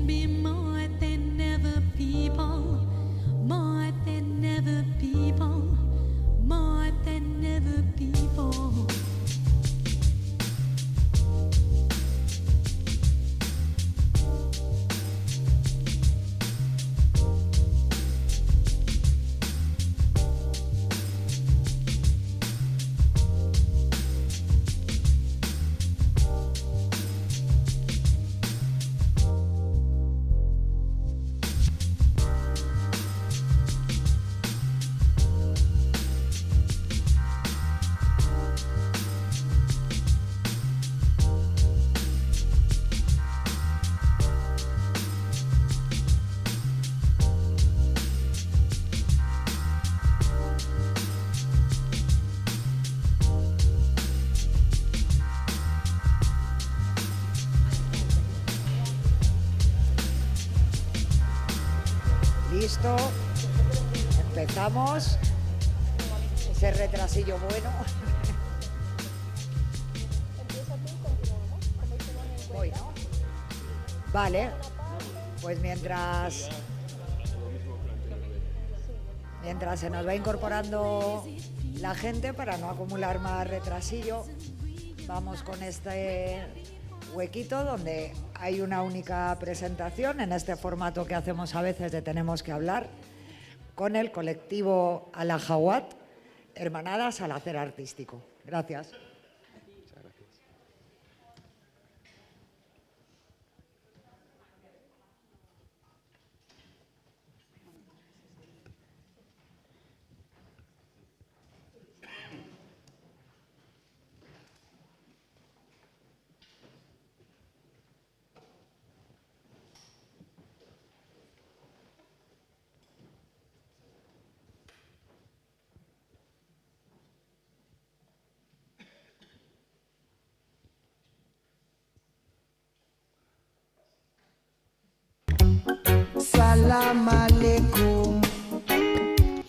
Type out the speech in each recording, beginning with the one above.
be more than ever people, more than ever people, more than ever people. Listo, empezamos. Ese retrasillo bueno. Voy, ¿no? Vale, pues mientras se nos va incorporando la gente, para no acumular más retrasillo, vamos con este huequito donde hay una única presentación en este formato que hacemos a veces de Tenemos que hablar, con el colectivo Alajawat, Hermanadas al Hacer Artístico. Gracias.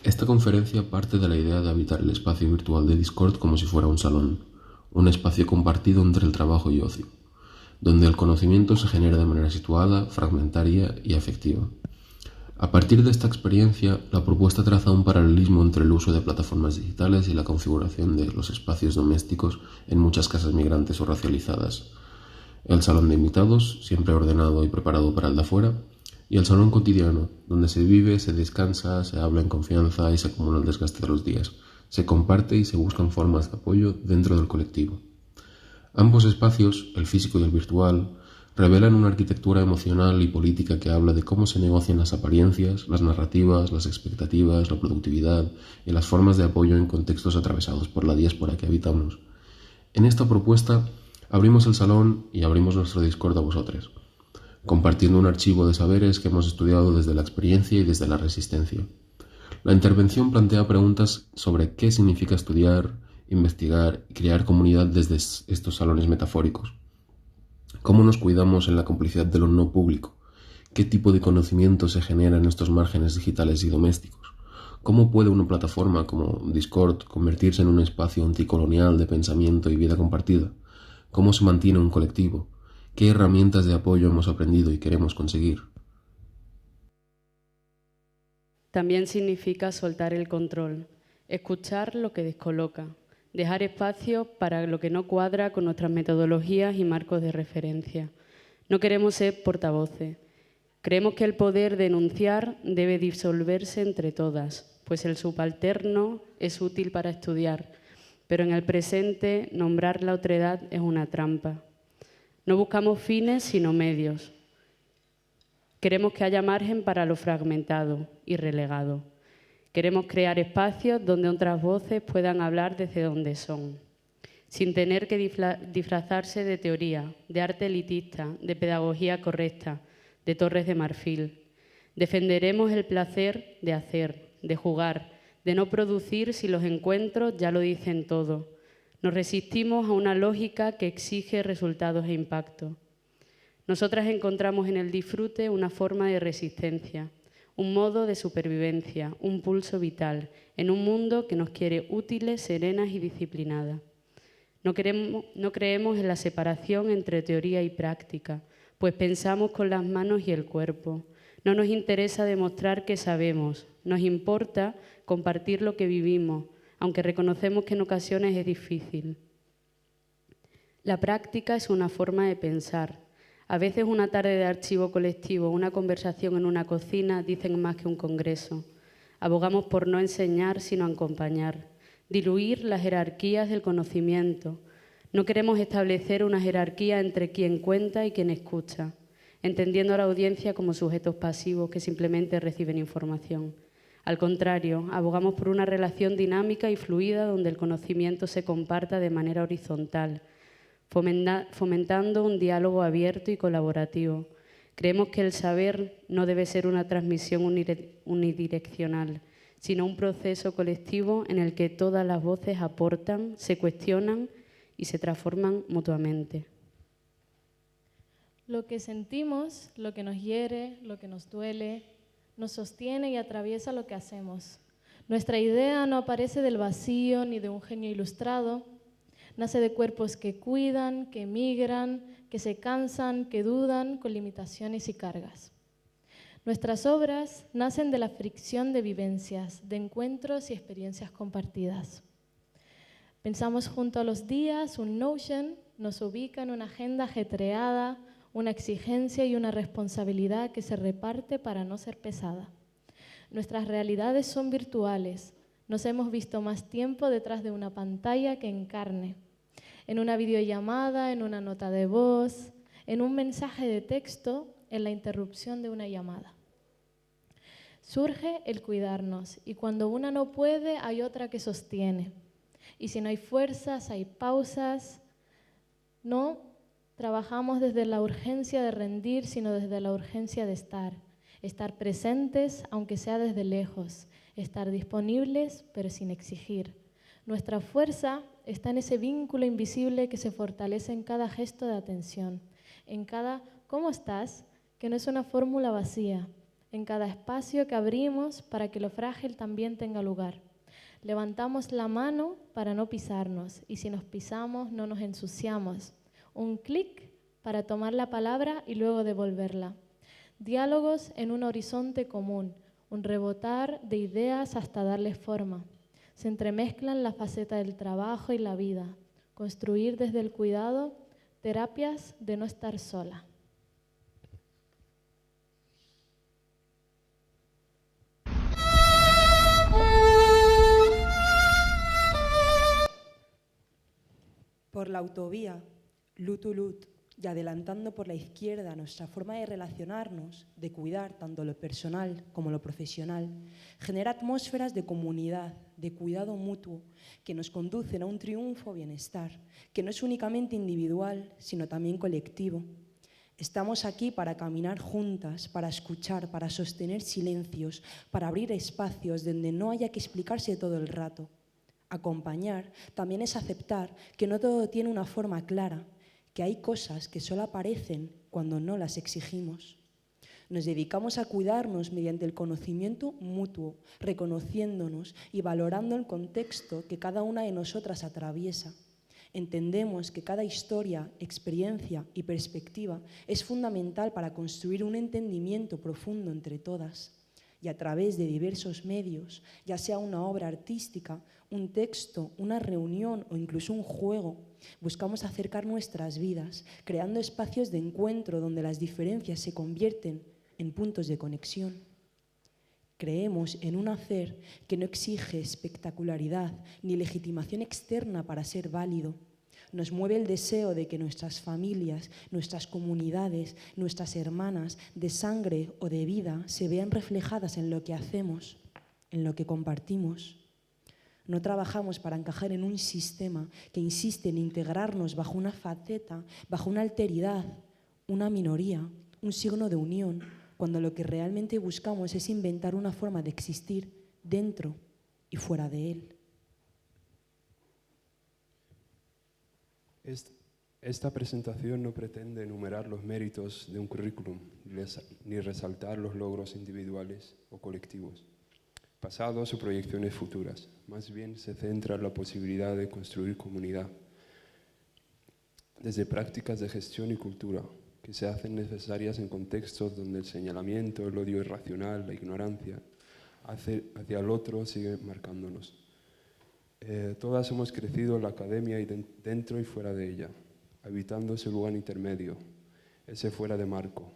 Esta conferencia parte de la idea de habitar el espacio virtual de Discord como si fuera un salón, un espacio compartido entre el trabajo y ocio, donde el conocimiento se genera de manera situada, fragmentaria y afectiva. A partir de esta experiencia, la propuesta traza un paralelismo entre el uso de plataformas digitales y la configuración de los espacios domésticos en muchas casas migrantes o racializadas. El salón de invitados, siempre ordenado y preparado para el de afuera, y el salón cotidiano, donde se vive, se descansa, se habla en confianza y se acumula el desgaste de los días. Se comparte y se buscan formas de apoyo dentro del colectivo. Ambos espacios, el físico y el virtual, revelan una arquitectura emocional y política que habla de cómo se negocian las apariencias, las narrativas, las expectativas, la productividad y las formas de apoyo en contextos atravesados por la diáspora que habitamos. En esta propuesta, abrimos el salón y abrimos nuestro Discord a vosotros, compartiendo un archivo de saberes que hemos estudiado desde la experiencia y desde la resistencia. La intervención plantea preguntas sobre qué significa estudiar, investigar y crear comunidad desde estos salones metafóricos. ¿Cómo nos cuidamos en la complicidad de lo no público? ¿Qué tipo de conocimiento se genera en estos márgenes digitales y domésticos? ¿Cómo puede una plataforma como Discord convertirse en un espacio anticolonial de pensamiento y vida compartida? ¿Cómo se mantiene un colectivo? ¿Qué herramientas de apoyo hemos aprendido y queremos conseguir? También significa soltar el control, escuchar lo que descoloca, dejar espacio para lo que no cuadra con nuestras metodologías y marcos de referencia. No queremos ser portavoces. Creemos que el poder de enunciar debe disolverse entre todas, pues el subalterno es útil para estudiar, pero en el presente nombrar la otredad es una trampa. No buscamos fines, sino medios. Queremos que haya margen para lo fragmentado y relegado. Queremos crear espacios donde otras voces puedan hablar desde donde son, sin tener que disfrazarse de teoría, de arte elitista, de pedagogía correcta, de torres de marfil. Defenderemos el placer de hacer, de jugar, de no producir si los encuentros ya lo dicen todo. Nos resistimos a una lógica que exige resultados e impacto. Nosotras encontramos en el disfrute una forma de resistencia, un modo de supervivencia, un pulso vital, en un mundo que nos quiere útiles, serenas y disciplinadas. No creemos en la separación entre teoría y práctica, pues pensamos con las manos y el cuerpo. No nos interesa demostrar que sabemos, nos importa compartir lo que vivimos, aunque reconocemos que en ocasiones es difícil. La práctica es una forma de pensar. A veces una tarde de archivo colectivo, una conversación en una cocina dicen más que un congreso. Abogamos por no enseñar, sino acompañar. Diluir las jerarquías del conocimiento. No queremos establecer una jerarquía entre quien cuenta y quien escucha, entendiendo a la audiencia como sujetos pasivos que simplemente reciben información. Al contrario, abogamos por una relación dinámica y fluida donde el conocimiento se comparta de manera horizontal, fomentando un diálogo abierto y colaborativo. Creemos que el saber no debe ser una transmisión unidireccional, sino un proceso colectivo en el que todas las voces aportan, se cuestionan y se transforman mutuamente. Lo que sentimos, lo que nos hiere, lo que nos duele, nos sostiene y atraviesa lo que hacemos. Nuestra idea no aparece del vacío ni de un genio ilustrado, nace de cuerpos que cuidan, que migran, que se cansan, que dudan, con limitaciones y cargas. Nuestras obras nacen de la fricción de vivencias, de encuentros y experiencias compartidas. Pensamos junto a los días, un Notion nos ubica en una agenda ajetreada, una exigencia y una responsabilidad que se reparte para no ser pesada. Nuestras realidades son virtuales, nos hemos visto más tiempo detrás de una pantalla que en carne, en una videollamada, en una nota de voz, en un mensaje de texto, en la interrupción de una llamada. Surge el cuidarnos y cuando una no puede hay otra que sostiene. Y si no hay fuerzas, hay pausas. No trabajamos desde la urgencia de rendir, sino desde la urgencia de estar presentes, aunque sea desde lejos, estar disponibles, pero sin exigir. Nuestra fuerza está en ese vínculo invisible que se fortalece en cada gesto de atención, en cada ¿cómo estás?, que no es una fórmula vacía, en cada espacio que abrimos para que lo frágil también tenga lugar. Levantamos la mano para no pisarnos y si nos pisamos no nos ensuciamos. Un clic para tomar la palabra y luego devolverla. Diálogos en un horizonte común, un rebotar de ideas hasta darles forma. Se entremezclan la faceta del trabajo y la vida. Construir desde el cuidado terapias de no estar sola. Por la autovía, lut, y adelantando por la izquierda nuestra forma de relacionarnos, de cuidar tanto lo personal como lo profesional, genera atmósferas de comunidad, de cuidado mutuo, que nos conducen a un triunfo bienestar, que no es únicamente individual, sino también colectivo. Estamos aquí para caminar juntas, para escuchar, para sostener silencios, para abrir espacios donde no haya que explicarse todo el rato. Acompañar también es aceptar que no todo tiene una forma clara, que hay cosas que solo aparecen cuando no las exigimos. Nos dedicamos a cuidarnos mediante el conocimiento mutuo, reconociéndonos y valorando el contexto que cada una de nosotras atraviesa. Entendemos que cada historia, experiencia y perspectiva es fundamental para construir un entendimiento profundo entre todas. Y a través de diversos medios, ya sea una obra artística, un texto, una reunión o incluso un juego, buscamos acercar nuestras vidas, creando espacios de encuentro donde las diferencias se convierten en puntos de conexión. Creemos en un hacer que no exige espectacularidad ni legitimación externa para ser válido. Nos mueve el deseo de que nuestras familias, nuestras comunidades, nuestras hermanas de sangre o de vida se vean reflejadas en lo que hacemos, en lo que compartimos. No trabajamos para encajar en un sistema que insiste en integrarnos bajo una faceta, bajo una alteridad, una minoría, un signo de unión, cuando lo que realmente buscamos es inventar una forma de existir dentro y fuera de él. Esta presentación no pretende enumerar los méritos de un currículum ni resaltar los logros individuales o colectivos, pasados o proyecciones futuras. Más bien se centra en la posibilidad de construir comunidad, desde prácticas de gestión y cultura, que se hacen necesarias en contextos donde el señalamiento, el odio irracional, la ignorancia hacia el otro sigue marcándonos. Todas hemos crecido en la academia y dentro y fuera de ella, habitando ese lugar intermedio, ese fuera de marco.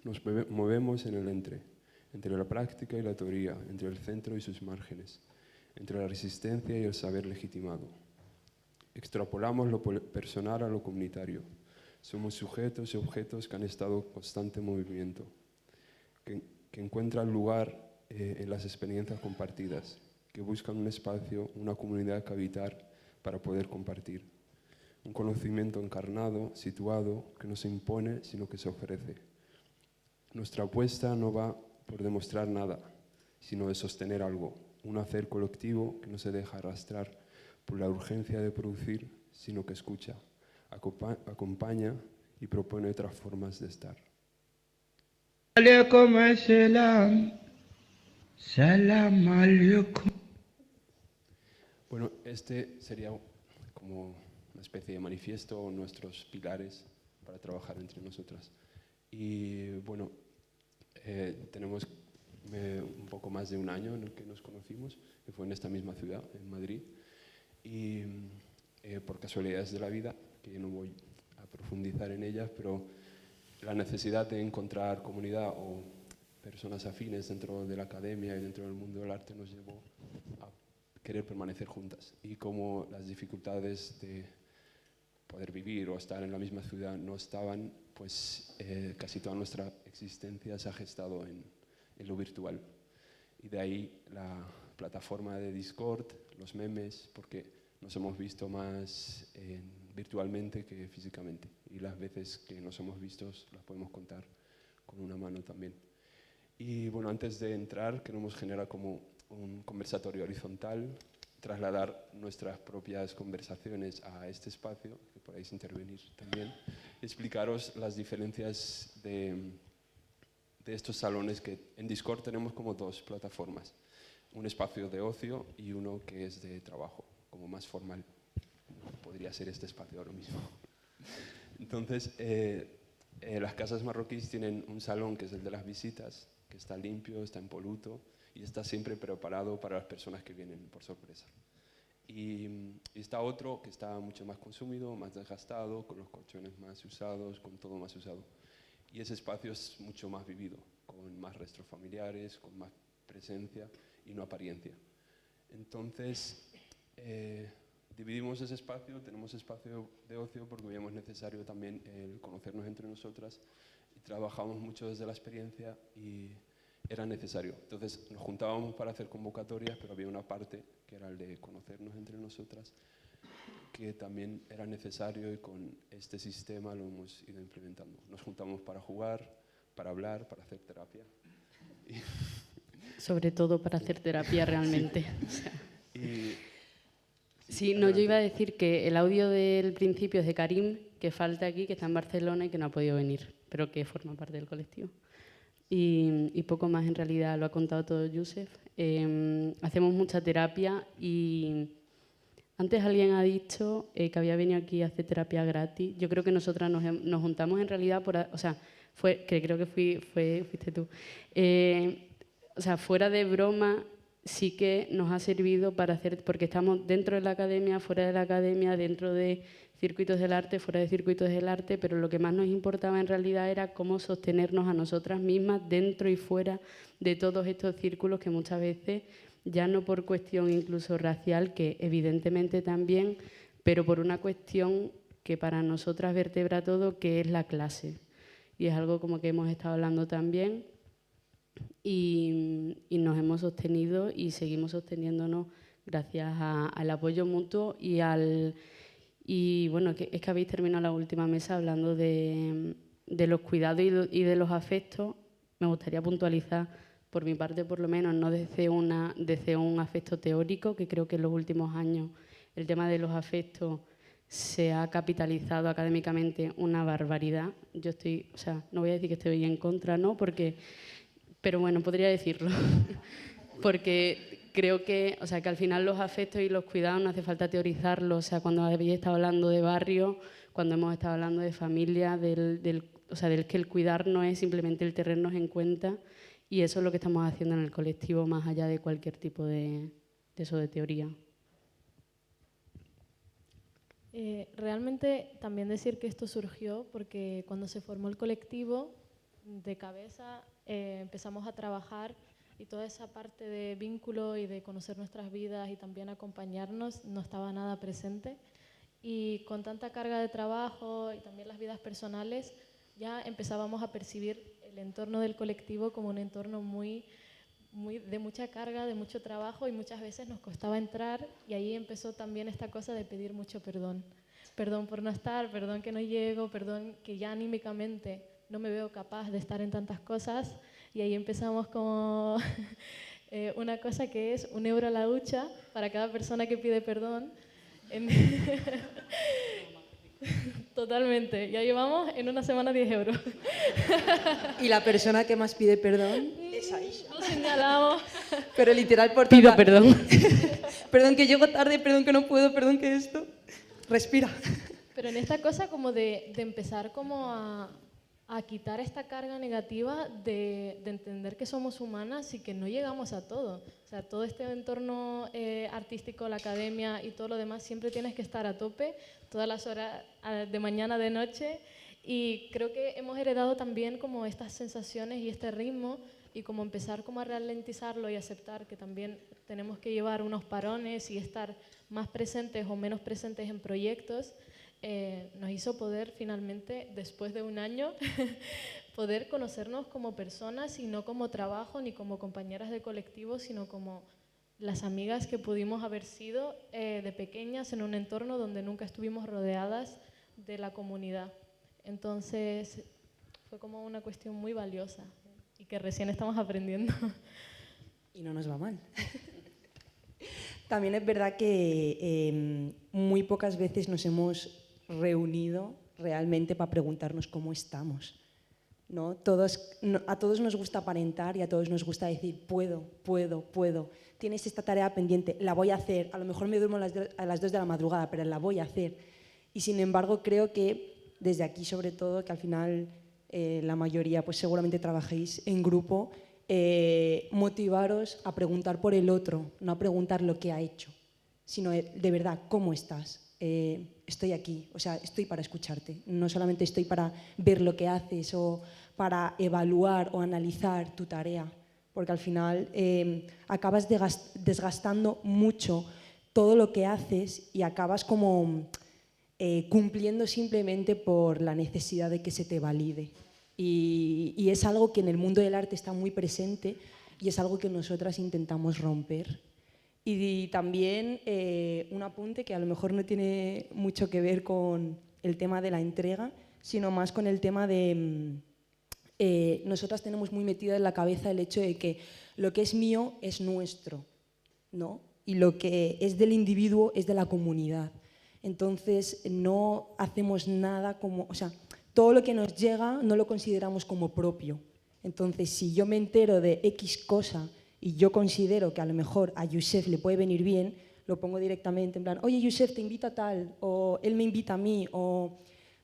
Nos movemos en el entre la práctica y la teoría, entre el centro y sus márgenes, entre la resistencia y el saber legitimado. Extrapolamos lo personal a lo comunitario. Somos sujetos y objetos que han estado en constante movimiento, que encuentran lugar en las experiencias compartidas, que buscan un espacio, una comunidad que habitar para poder compartir. Un conocimiento encarnado, situado, que no se impone, sino que se ofrece. Nuestra apuesta no va por demostrar nada, sino de sostener algo, un hacer colectivo que no se deja arrastrar por la urgencia de producir, sino que escucha, acompaña y propone otras formas de estar. Bueno, este sería como una especie de manifiesto, nuestros pilares para trabajar entre nosotras. Y bueno, tenemos un poco más de un año en el que nos conocimos, que fue en esta misma ciudad, en Madrid, y por casualidades de la vida, que yo no voy a profundizar en ellas, pero la necesidad de encontrar comunidad o personas afines dentro de la academia y dentro del mundo del arte nos llevó a querer permanecer juntas. Y como las dificultades de poder vivir o estar en la misma ciudad no estaban, pues casi toda nuestra existencia se ha gestado en lo virtual. Y de ahí la plataforma de Discord, los memes, porque nos hemos visto más virtualmente que físicamente. Y las veces que nos hemos visto las podemos contar con una mano también. Y bueno, antes de entrar, queremos generar como un conversatorio horizontal, trasladar nuestras propias conversaciones a este espacio, que podáis intervenir también, y explicaros las diferencias de estos salones, que en Discord tenemos como dos plataformas, un espacio de ocio y uno que es de trabajo, como más formal, como podría ser este espacio ahora mismo. Entonces, las casas marroquíes tienen un salón que es el de las visitas, que está limpio, está impoluto y está siempre preparado para las personas que vienen por sorpresa. Y está otro que está mucho más consumido, más desgastado, con los colchones más usados, con todo más usado. Y ese espacio es mucho más vivido, con más restos familiares, con más presencia y no apariencia. Entonces, dividimos ese espacio, tenemos espacio de ocio porque veíamos necesario también el conocernos entre nosotras y trabajamos mucho desde la experiencia y era necesario. Entonces nos juntábamos para hacer convocatorias, pero había una parte que era el de conocernos entre nosotras, que también era necesario y con este sistema lo hemos ido implementando. Nos juntamos para jugar, para hablar, para hacer terapia. Sobre todo para hacer terapia realmente. Sí. Sí, no, yo iba a decir que el audio del principio es de Karim, que falta aquí, que está en Barcelona y que no ha podido venir, pero que forma parte del colectivo. Y poco más en realidad, lo ha contado todo Yusef. Hacemos mucha terapia y antes alguien ha dicho que había venido aquí a hacer terapia gratis. Yo creo que nosotras nos juntamos en realidad creo que fuiste tú. O sea, fuera de broma, sí que nos ha servido para hacer, porque estamos dentro de la academia, fuera de la academia, dentro de circuitos del arte, fuera de circuitos del arte, pero lo que más nos importaba en realidad era cómo sostenernos a nosotras mismas dentro y fuera de todos estos círculos que muchas veces, ya no por cuestión incluso racial, que evidentemente también, pero por una cuestión que para nosotras vertebra todo, que es la clase. Y es algo como que hemos estado hablando también y nos hemos sostenido y seguimos sosteniéndonos gracias al apoyo mutuo y bueno, es que habéis terminado la última mesa hablando de los cuidados y de los afectos. Me gustaría puntualizar, por mi parte por lo menos, no desde un afecto teórico, que creo que en los últimos años el tema de los afectos se ha capitalizado académicamente una barbaridad. Yo no voy a decir que estoy en contra, ¿no? Pero bueno, podría decirlo. Porque creo que, o sea, que al final los afectos y los cuidados no hace falta teorizarlos. O sea, cuando habéis estado hablando de barrio, cuando hemos estado hablando de familia, o sea, del que el cuidar no es simplemente el tenernos en cuenta, y eso es lo que estamos haciendo en el colectivo, más allá de cualquier tipo de teoría. Realmente también decir que esto surgió porque cuando se formó el colectivo, de cabeza empezamos a trabajar y toda esa parte de vínculo y de conocer nuestras vidas y también acompañarnos no estaba nada presente. Y con tanta carga de trabajo y también las vidas personales, ya empezábamos a percibir el entorno del colectivo como un entorno de mucha carga, de mucho trabajo, y muchas veces nos costaba entrar, y ahí empezó también esta cosa de pedir mucho perdón. Perdón por no estar, perdón que no llego, perdón que ya anímicamente no me veo capaz de estar en tantas cosas, y ahí empezamos como una cosa que es 1 euro a la ducha para cada persona que pide perdón. Totalmente, ya llevamos en una semana 10 euros. Y la persona que más pide perdón es Aisha. Lo señalamos. Pero literal por Pido toda- perdón. Perdón que llego tarde, perdón que no puedo, perdón que esto. Respira. Pero en esta cosa como de empezar como a quitar esta carga negativa de entender que somos humanas y que no llegamos a todo. O sea, todo este entorno artístico, la academia y todo lo demás, siempre tienes que estar a tope, todas las horas de mañana, de noche. Y creo que hemos heredado también como estas sensaciones y este ritmo, y como empezar como a ralentizarlo y aceptar que también tenemos que llevar unos parones y estar más presentes o menos presentes en proyectos, nos hizo poder finalmente, después de 1 año, poder conocernos como personas y no como trabajo ni como compañeras de colectivo, sino como las amigas que pudimos haber sido de pequeñas en un entorno donde nunca estuvimos rodeadas de la comunidad. Entonces fue como una cuestión muy valiosa y que recién estamos aprendiendo. Y no nos va mal. También es verdad que muy pocas veces nos hemos reunido realmente para preguntarnos cómo estamos, ¿no? A todos nos gusta aparentar y a todos nos gusta decir puedo, tienes esta tarea pendiente, la voy a hacer, a lo mejor me duermo a las 2 de la madrugada, pero la voy a hacer. Y sin embargo creo que desde aquí, sobre todo, que al final la mayoría pues seguramente trabajéis en grupo, motivaros a preguntar por el otro, no a preguntar lo que ha hecho, sino de verdad, ¿cómo estás? Estoy aquí, o sea, estoy para escucharte, no solamente estoy para ver lo que haces o para evaluar o analizar tu tarea, porque al final acabas desgastando mucho todo lo que haces y acabas como cumpliendo simplemente por la necesidad de que se te valide. Y es algo que en el mundo del arte está muy presente y es algo que nosotras intentamos romper. Y también un apunte que a lo mejor no tiene mucho que ver con el tema de la entrega, sino más con el tema de... nosotras tenemos muy metido en la cabeza el hecho de que lo que es mío es nuestro, ¿no? Y lo que es del individuo es de la comunidad. Entonces no hacemos nada como... O sea, todo lo que nos llega no lo consideramos como propio. Entonces, si yo me entero de X cosa y yo considero que a lo mejor a Youssef le puede venir bien, lo pongo directamente en plan, oye Youssef, te invita a tal, o él me invita a mí, o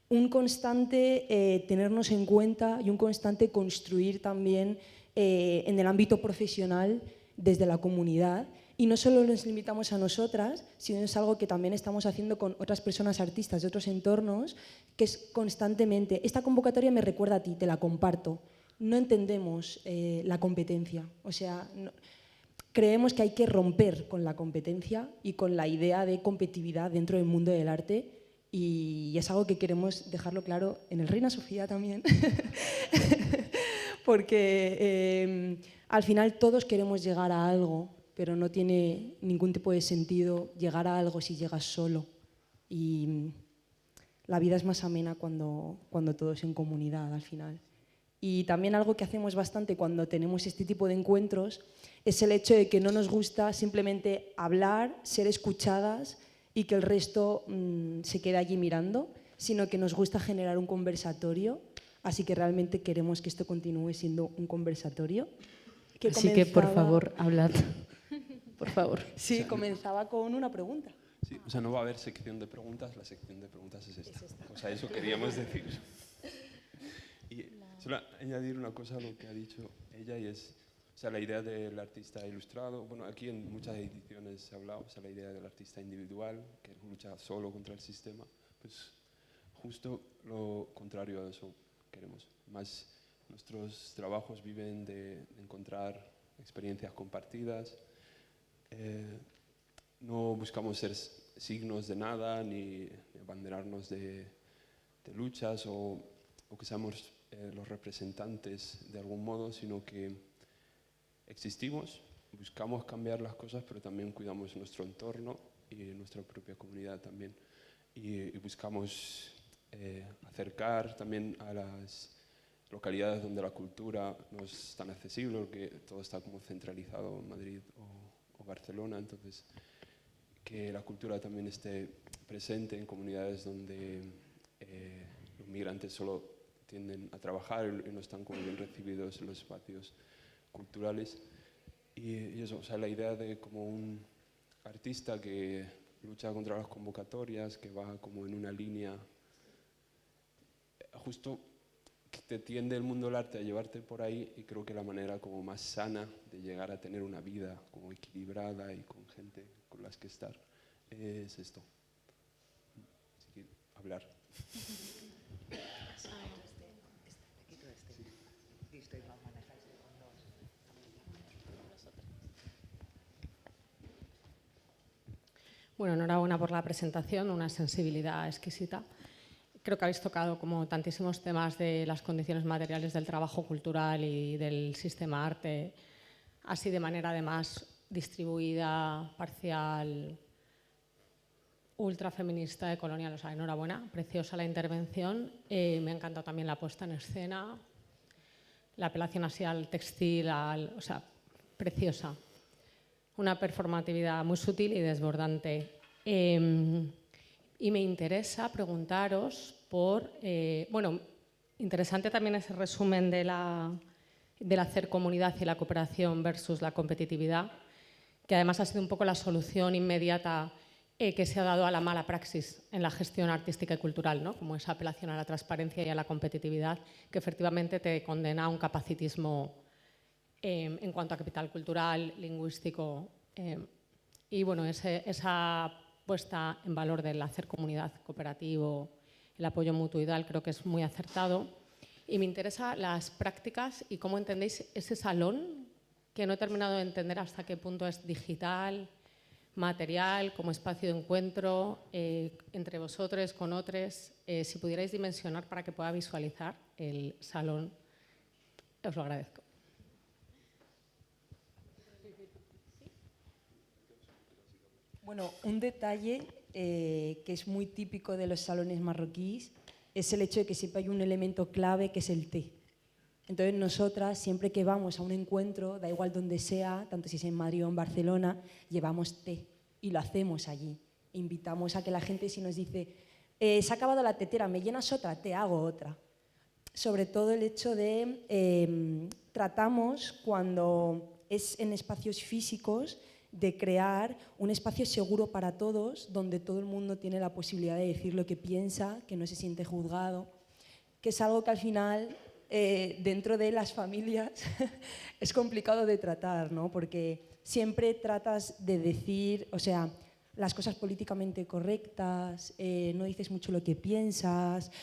un constante tenernos en cuenta y un constante construir también en el ámbito profesional desde la comunidad. Y no solo nos limitamos a nosotras, sino es algo que también estamos haciendo con otras personas artistas de otros entornos, que es constantemente, esta convocatoria me recuerda a ti, te la comparto. No entendemos la competencia, o sea, creemos que hay que romper con la competencia y con la idea de competitividad dentro del mundo del arte, y es algo que queremos dejarlo claro en el Reina Sofía también, porque al final todos queremos llegar a algo, pero no tiene ningún tipo de sentido llegar a algo si llegas solo, y la vida es más amena cuando todo es en comunidad al final. Y también algo que hacemos bastante cuando tenemos este tipo de encuentros es el hecho de que no nos gusta simplemente hablar, ser escuchadas y que el resto se quede allí mirando, sino que nos gusta generar un conversatorio. Así que realmente queremos que esto continúe siendo un conversatorio. Así que, por favor, hablad. por favor. Sí, comenzaba con una pregunta. Sí, o sea, no va a haber sección de preguntas, la sección de preguntas es esta. O sea, eso queríamos decir. Y solo añadir una cosa a lo que ha dicho ella, y es, o sea, la idea del artista ilustrado. Bueno, aquí en muchas ediciones se ha hablado, o sea, la idea del artista individual, que lucha solo contra el sistema. Pues justo lo contrario a eso queremos. Más nuestros trabajos viven de encontrar experiencias compartidas. No buscamos ser signos de nada, ni abanderarnos de luchas o que seamos los representantes de algún modo, sino que existimos, buscamos cambiar las cosas, pero también cuidamos nuestro entorno y nuestra propia comunidad también. Y buscamos acercar también a las localidades donde la cultura no es tan accesible, porque todo está como centralizado en Madrid o Barcelona, entonces que la cultura también esté presente en comunidades donde los migrantes solo tienden a trabajar y no están como bien recibidos en los espacios culturales. Y eso, o sea, la idea de como un artista que lucha contra las convocatorias, que va como en una línea justo que te tiende el mundo del arte a llevarte por ahí, y creo que la manera como más sana de llegar a tener una vida como equilibrada y con gente con las que estar es esto. Así que hablar. Bueno, enhorabuena por la presentación, una sensibilidad exquisita. Creo que habéis tocado como tantísimos temas de las condiciones materiales del trabajo cultural y del sistema arte, así de manera además distribuida, parcial, ultrafeminista, decolonial. O sea, enhorabuena, preciosa la intervención. Me ha encantado también la puesta en escena, la apelación así al textil, o sea, preciosa. Una performatividad muy sutil y desbordante. Y me interesa preguntaros por, bueno, interesante también ese resumen del hacer comunidad y la cooperación versus la competitividad, que además ha sido un poco la solución inmediata que se ha dado a la mala praxis en la gestión artística y cultural, ¿no? Como esa apelación a la transparencia y a la competitividad, que efectivamente te condena a un capacitismo en cuanto a capital cultural, lingüístico, y bueno, esa puesta en valor del hacer comunidad cooperativo, el apoyo mutuo y tal, creo que es muy acertado. Y me interesa las prácticas y cómo entendéis ese salón, que no he terminado de entender hasta qué punto es digital, material, como espacio de encuentro entre vosotros, con otros. Si pudierais dimensionar para que pueda visualizar el salón, os lo agradezco. Bueno, un detalle que es muy típico de los salones marroquíes es el hecho de que siempre hay un elemento clave que es el té. Entonces nosotras, siempre que vamos a un encuentro, da igual donde sea, tanto si es en Madrid o en Barcelona, llevamos té y lo hacemos allí. Invitamos a que la gente, si nos dice, se ha acabado la tetera, ¿me llenas otra? Te hago otra. Sobre todo el hecho de tratamos, cuando es en espacios físicos, de crear un espacio seguro para todos, donde todo el mundo tiene la posibilidad de decir lo que piensa, que no se siente juzgado, que es algo que al final, dentro de las familias, es complicado de tratar, ¿no? Porque siempre tratas de decir, o sea, las cosas políticamente correctas, no dices mucho lo que piensas,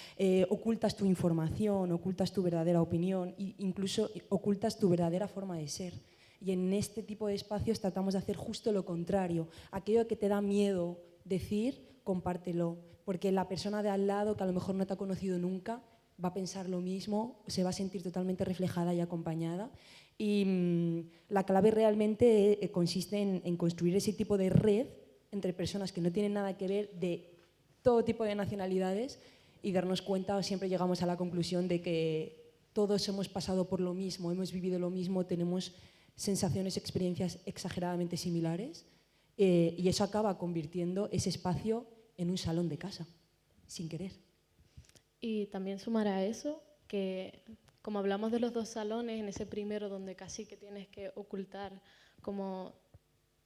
ocultas tu información, ocultas tu verdadera opinión e incluso ocultas tu verdadera forma de ser. Y en este tipo de espacios tratamos de hacer justo lo contrario. Aquello que te da miedo decir, compártelo, porque la persona de al lado, que a lo mejor no te ha conocido nunca, va a pensar lo mismo, se va a sentir totalmente reflejada y acompañada. Y la clave realmente consiste en construir ese tipo de red entre personas que no tienen nada que ver, de todo tipo de nacionalidades, y darnos cuenta, o siempre llegamos a la conclusión de que todos hemos pasado por lo mismo, hemos vivido lo mismo, tenemos sensaciones, experiencias exageradamente similares, y eso acaba convirtiendo ese espacio en un salón de casa, sin querer. Y también sumar a eso que, como hablamos de los dos salones, en ese primero donde casi que tienes que ocultar como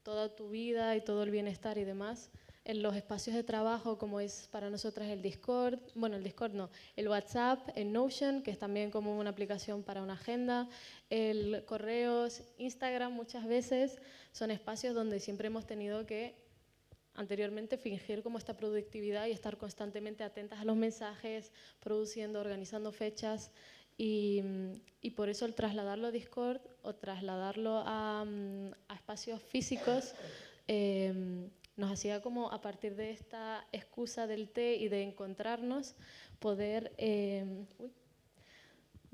toda tu vida y todo el bienestar y demás en los espacios de trabajo, como es para nosotras el Discord, bueno, el Discord no, el WhatsApp, el Notion, que es también como una aplicación para una agenda, el correos, Instagram muchas veces, son espacios donde siempre hemos tenido que anteriormente fingir como esta productividad y estar constantemente atentas a los mensajes, produciendo, organizando fechas y por eso el trasladarlo a Discord o trasladarlo a espacios físicos nos hacía como a partir de esta excusa del té y de encontrarnos poder de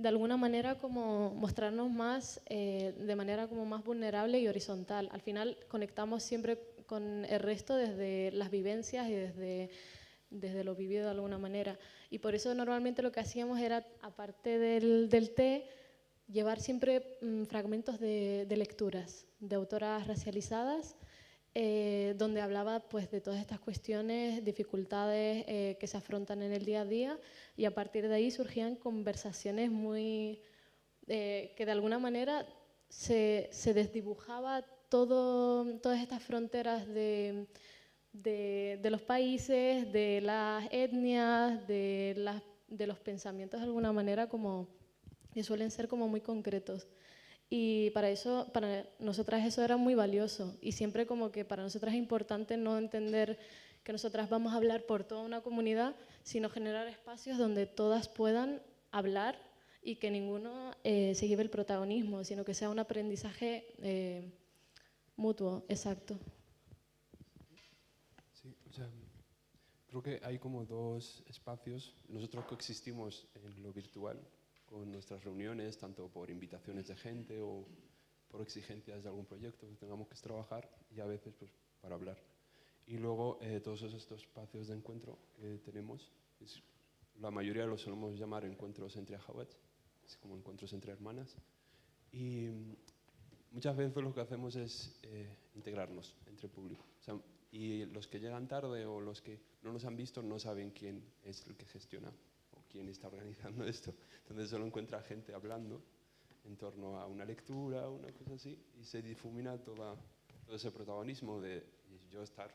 alguna manera como mostrarnos más de manera como más vulnerable y horizontal. Al final conectamos siempre con el resto desde las vivencias y desde lo vivido de alguna manera. Y por eso normalmente lo que hacíamos era, aparte del té, llevar siempre fragmentos de lecturas de autoras racializadas, donde hablaba pues, de todas estas cuestiones, dificultades que se afrontan en el día a día, y a partir de ahí surgían conversaciones muy que de alguna manera se desdibujaba todas estas fronteras de los países, de las etnias, de los pensamientos de alguna manera como que suelen ser como muy concretos. Y para nosotras eso era muy valioso y siempre como que para nosotras es importante no entender que nosotras vamos a hablar por toda una comunidad, sino generar espacios donde todas puedan hablar y que ninguno se lleve el protagonismo, sino que sea un aprendizaje mutuo, exacto. Sí, o sea, creo que hay como dos espacios. Nosotros coexistimos en lo virtual con nuestras reuniones, tanto por invitaciones de gente o por exigencias de algún proyecto que tengamos que trabajar y a veces pues, para hablar. Y luego todos estos espacios de encuentro que tenemos, la mayoría los solemos llamar encuentros entre ajawats, como encuentros entre hermanas. Y muchas veces lo que hacemos es integrarnos entre el público. O sea, y los que llegan tarde o los que no nos han visto no saben quién es el que gestiona o quién está organizando esto. Entonces solo encuentra gente hablando en torno a una lectura o una cosa así y se difumina todo ese protagonismo de yo estar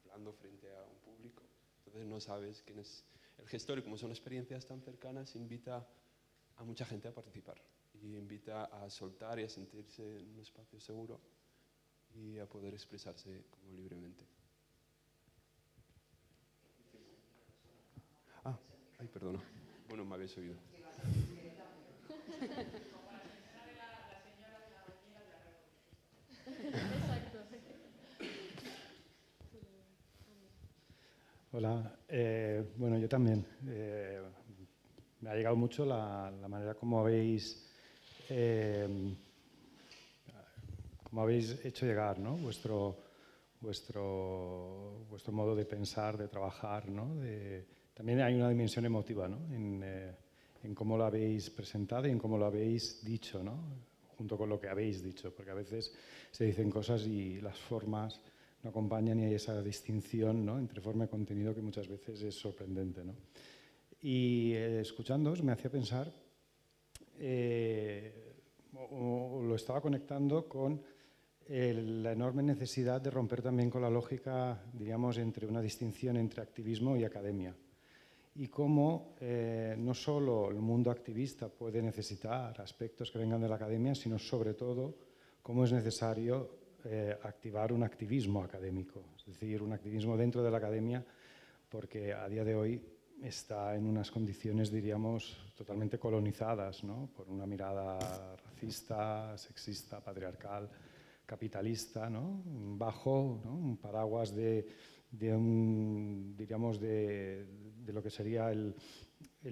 hablando frente a un público. Entonces no sabes quién es el gestor y como son experiencias tan cercanas invita a mucha gente a participar y invita a soltar y a sentirse en un espacio seguro y a poder expresarse como libremente. Ay, perdona. Bueno, me habéis oído. Hola, bueno, yo también. Me ha llegado mucho la manera como habéis hecho llegar, ¿no? vuestro modo de pensar, de trabajar, ¿no? También hay una dimensión emotiva, ¿no? En cómo lo habéis presentado y en cómo lo habéis dicho, ¿no? Junto con lo que habéis dicho, porque a veces se dicen cosas y las formas no acompañan y hay esa distinción, ¿no? Entre forma y contenido que muchas veces es sorprendente, ¿no? Y escuchándoos me hacía pensar, o lo estaba conectando con la enorme necesidad de romper también con la lógica, diríamos, entre una distinción entre activismo y academia. Y cómo no solo el mundo activista puede necesitar aspectos que vengan de la academia, sino sobre todo cómo es necesario activar un activismo académico, es decir, un activismo dentro de la academia, porque a día de hoy está en unas condiciones, diríamos, totalmente colonizadas, ¿no? Por una mirada racista, sexista, patriarcal, capitalista, ¿no? Bajo, ¿no? Un paraguas de lo que sería el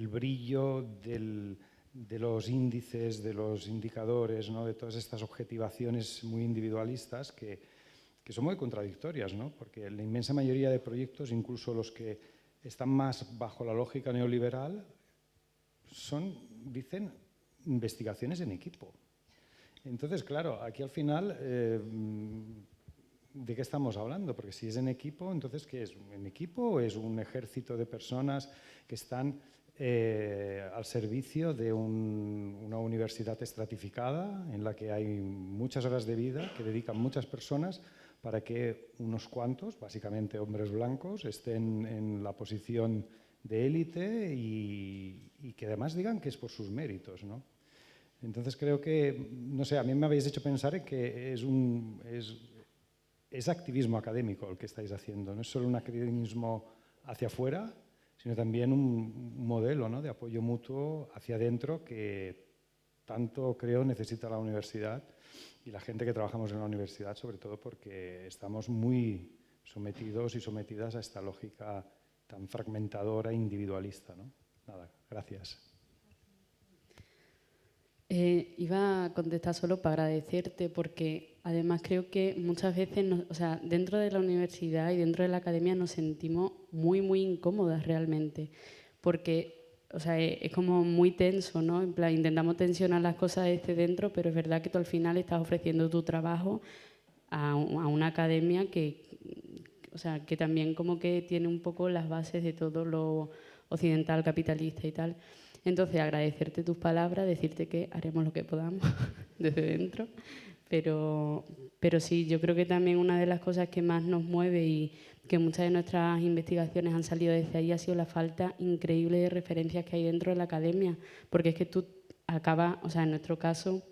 brillo de los índices, de los indicadores, ¿no? De todas estas objetivaciones muy individualistas que son muy contradictorias, ¿no? Porque la inmensa mayoría de proyectos, incluso los que están más bajo la lógica neoliberal, dicen investigaciones en equipo. Entonces, claro, aquí al final, ¿de qué estamos hablando? Porque si es en equipo, entonces, ¿qué es? ¿En equipo o es un ejército de personas que están al servicio de una universidad estratificada en la que hay muchas horas de vida que dedican muchas personas para que unos cuantos, básicamente hombres blancos, estén en la posición de élite y que además digan que es por sus méritos, ¿no? Entonces creo que, no sé, a mí me habéis hecho pensar en que es activismo académico el que estáis haciendo, no es solo un activismo hacia afuera, sino también un modelo, ¿no?, de apoyo mutuo hacia adentro que tanto creo necesita la universidad y la gente que trabajamos en la universidad, sobre todo porque estamos muy sometidos y sometidas a esta lógica tan fragmentadora e individualista, ¿no? Nada, gracias. Iba a contestar solo para agradecerte, porque además creo que muchas veces, dentro de la universidad y dentro de la academia nos sentimos muy, muy incómodas realmente, porque es como muy tenso, ¿no? En plan, intentamos tensionar las cosas desde dentro, pero es verdad que tú al final estás ofreciendo tu trabajo a una academia que también como que tiene un poco las bases de todo lo occidental, capitalista y tal. Entonces, agradecerte tus palabras, decirte que haremos lo que podamos desde dentro, pero sí, yo creo que también una de las cosas que más nos mueve y que muchas de nuestras investigaciones han salido desde ahí ha sido la falta increíble de referencias que hay dentro de la academia, porque es que tú acabas, en nuestro caso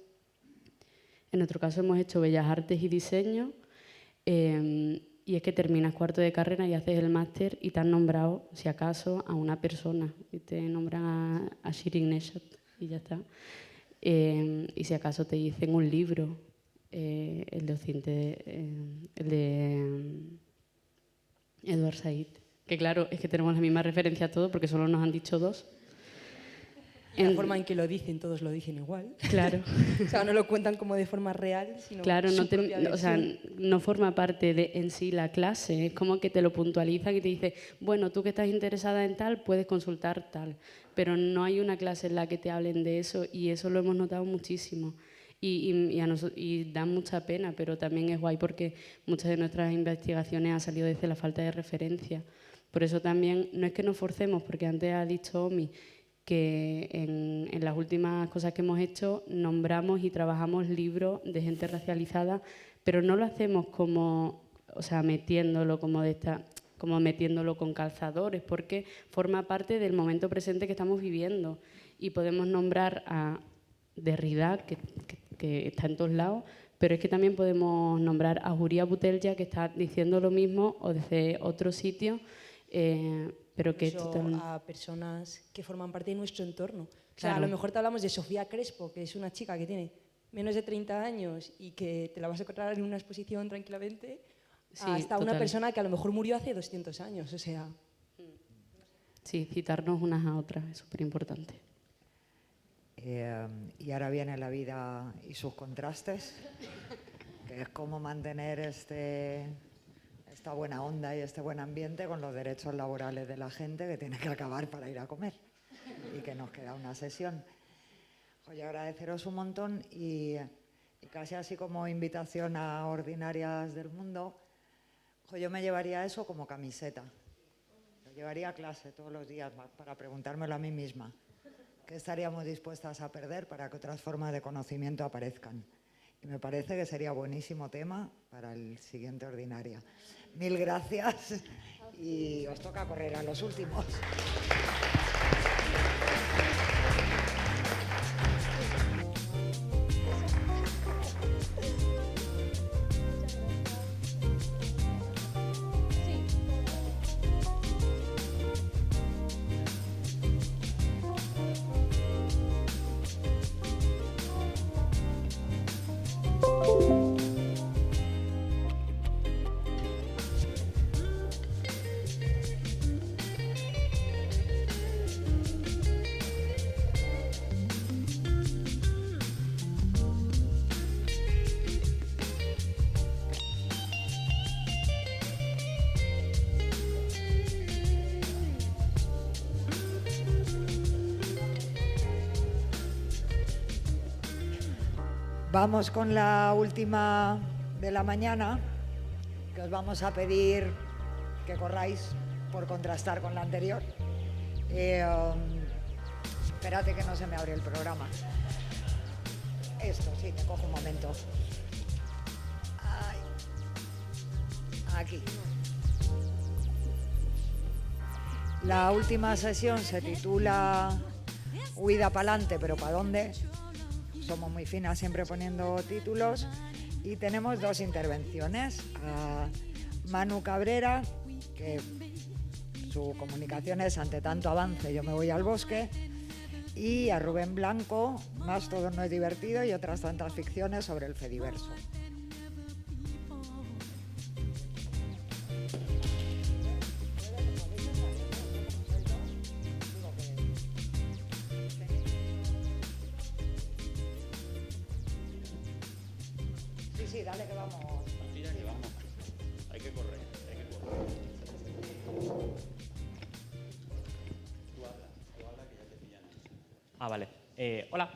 hemos hecho Bellas Artes y Diseño, y es que terminas cuarto de carrera y haces el máster y te han nombrado, si acaso, a una persona. Y te nombran a Shirin Neshat y ya está. Y si acaso te dicen un libro, el de Edward Said. Que claro, es que tenemos la misma referencia a todo porque solo nos han dicho dos. La forma en que lo dicen, todos lo dicen igual. Claro. No lo cuentan como de forma real, sino claro, su propia versión. no forma parte de en sí la clase, es como que te lo puntualizan y te dice, bueno, tú que estás interesada en tal, puedes consultar tal, pero no hay una clase en la que te hablen de eso y eso lo hemos notado muchísimo. Y da mucha pena, pero también es guay porque muchas de nuestras investigaciones han salido desde la falta de referencia. Por eso también, no es que nos forcemos, porque antes ha dicho Omi, que en las últimas cosas que hemos hecho nombramos y trabajamos libros de gente racializada, pero no lo hacemos como, metiéndolo metiéndolo con calzadores, porque forma parte del momento presente que estamos viviendo. Y podemos nombrar a Derrida, que está en todos lados, pero es que también podemos nombrar a Huria Butelja, que está diciendo lo mismo, o desde otro sitio, pero que a personas que forman parte de nuestro entorno. Claro. A lo mejor te hablamos de Sofía Crespo, que es una chica que tiene menos de 30 años y que te la vas a encontrar en una exposición tranquilamente, sí, hasta una persona que a lo mejor murió hace 200 años. Sí, citarnos unas a otras es súper importante. Y ahora viene la vida y sus contrastes, que es cómo mantener esta buena onda y este buen ambiente con los derechos laborales de la gente que tiene que acabar para ir a comer y que nos queda una sesión. Oye, agradeceros un montón y casi así como invitación a ordinarias del mundo, yo me llevaría eso como camiseta. Lo llevaría a clase todos los días para preguntármelo a mí misma. ¿Qué estaríamos dispuestas a perder para que otras formas de conocimiento aparezcan? Y me parece que sería buenísimo tema para el siguiente ordinaria. Mil gracias y os toca correr a los últimos. Vamos con la última de la mañana, que os vamos a pedir que corráis por contrastar con la anterior. Espérate que no se me abre el programa. Esto, sí, te cojo un momento. Ay. aquí. La última sesión se titula Huida pa'lante, pero ¿para dónde? Somos muy finas siempre poniendo títulos. Y tenemos dos intervenciones. A Manu Cabrera, que su comunicación es ante tanto avance, yo me voy al bosque. Y a Rubén Blanco, Más todo no es divertido y otras tantas ficciones sobre el Fediverso. Sí, dale que vamos. Tira que vamos. Hay que correr, hay que correr. Tú habla que ya te pillan. Vale. Hola.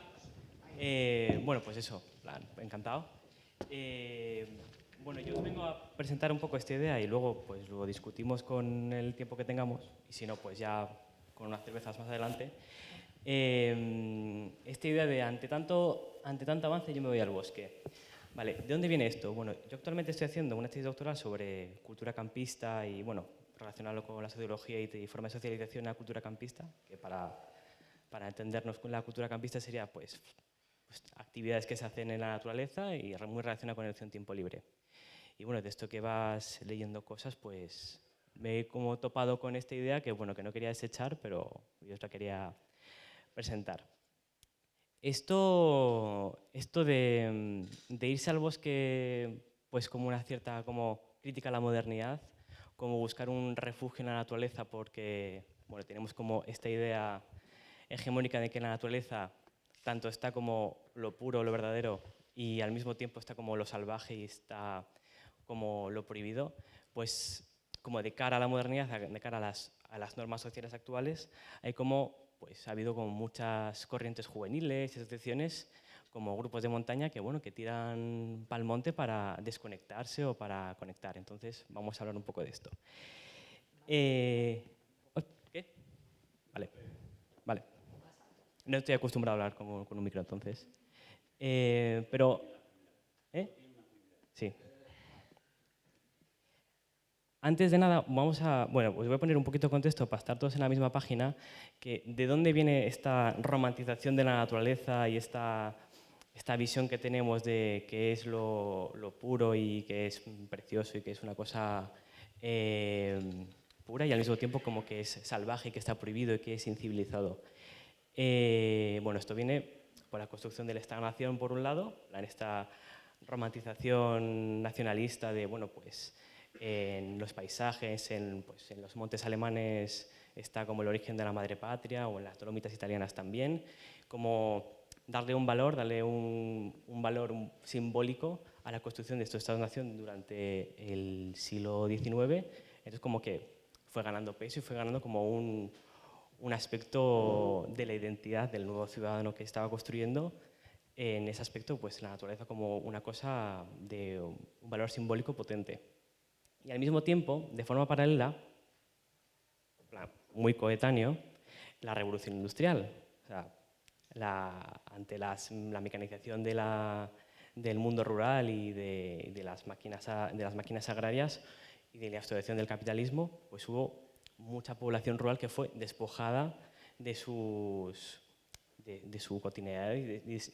Bueno, pues eso, encantado. Bueno, yo os vengo a presentar un poco esta idea y luego pues lo discutimos con el tiempo que tengamos y si no, pues ya con unas cervezas más adelante. Esta idea de ante tanto avance yo me voy al bosque. Vale, ¿de dónde viene esto? Bueno, yo actualmente estoy haciendo una tesis doctoral sobre cultura campista y, bueno, relacionarlo con la sociología y forma de socialización a la cultura campista, que para entendernos con la cultura campista sería, pues actividades que se hacen en la naturaleza y muy relacionadas con el tiempo libre. Y, bueno, de esto que vas leyendo cosas, pues me he como topado con esta idea que, bueno, que no quería desechar, pero yo os la quería presentar. Esto de irse al bosque pues como una cierta como crítica a la modernidad, como buscar un refugio en la naturaleza porque bueno, tenemos como esta idea hegemónica de que en la naturaleza tanto está como lo puro, lo verdadero y al mismo tiempo está como lo salvaje y está como lo prohibido, pues como de cara a la modernidad, de cara a las normas sociales actuales, hay como pues ha habido como muchas corrientes juveniles y asociaciones como grupos de montaña que, bueno, que tiran pa'l monte para desconectarse o para conectar. Entonces, vamos a hablar un poco de esto. ¿Qué? Vale. No estoy acostumbrado a hablar con un micro, entonces. Pero... Sí. Antes de nada, bueno, os voy a poner un poquito de contexto para estar todos en la misma página, que de dónde viene esta romantización de la naturaleza y esta visión que tenemos de que es lo puro y que es precioso y que es una cosa pura y al mismo tiempo como que es salvaje y que está prohibido y que es incivilizado. Bueno, esto viene por la construcción de la estagnación por un lado, en esta romantización nacionalista de, bueno, pues en los paisajes, pues, en los montes alemanes está como el origen de la madre patria o en las Dolomitas italianas también, como darle un valor simbólico a la construcción de estos estados-nación durante el siglo XIX. Entonces como que fue ganando peso y fue ganando como un aspecto de la identidad del nuevo ciudadano que estaba construyendo. En ese aspecto, pues la naturaleza como una cosa de un valor simbólico potente. Y al mismo tiempo, de forma paralela, muy coetáneo, la revolución industrial. O sea, ante la mecanización del mundo rural y de las máquinas agrarias y de la explotación del capitalismo, pues hubo mucha población rural que fue despojada de su cotidianidad y